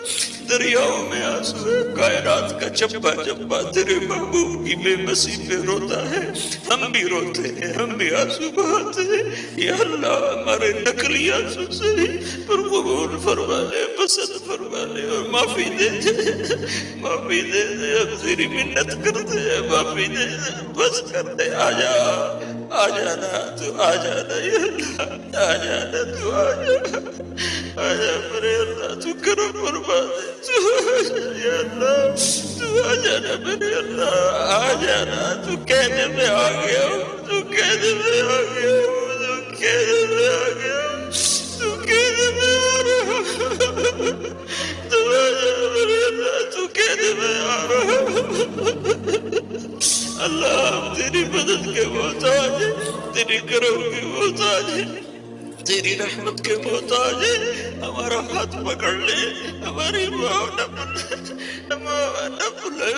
دریاؤں میں آنسو ہے، کائنات کا چپا چپا تیرے محبوب کی بے بسی پہ روتا ہے، ہم بھی روتے ہیں، ہم بھی آنسو بہاتے ہیں، یا اللہ ہمارے نقلی آنسو سے پر قبول فرما لے، پسند فرما لے اور معافی دے دے، معافی دے دے، اب تیری منت کرتے ہیں، معافی دے دے، بس کر دے، آ جا، آ جانا، تو آ جانا یا اللہ، آ جانا، تو آ جا، آ جا میرے اللہ، تو کرم فرما دے، تو آ جا یا اللہ، تو آ جانا میرے اللہ، آ جانا، تو کہنے میں آ گیا ہوں، تو کہنے میں آ گیا ہوں، تو کہنے میں آ گیا ہوں، تو کہنے میں آ رہا ہوں، تو آ جا میرے اللہ، تو کہنے میں آ رہا ہوں، اللہ ہم تیری مدد کے محتاج ہیں، تیری کرم کے محتاج ہیں، تیری رحمت کے محتاج ہیں، ہمارا ہاتھ پکڑ لے، ہماری ماں نہ بھولے، ماں نہ بھولے،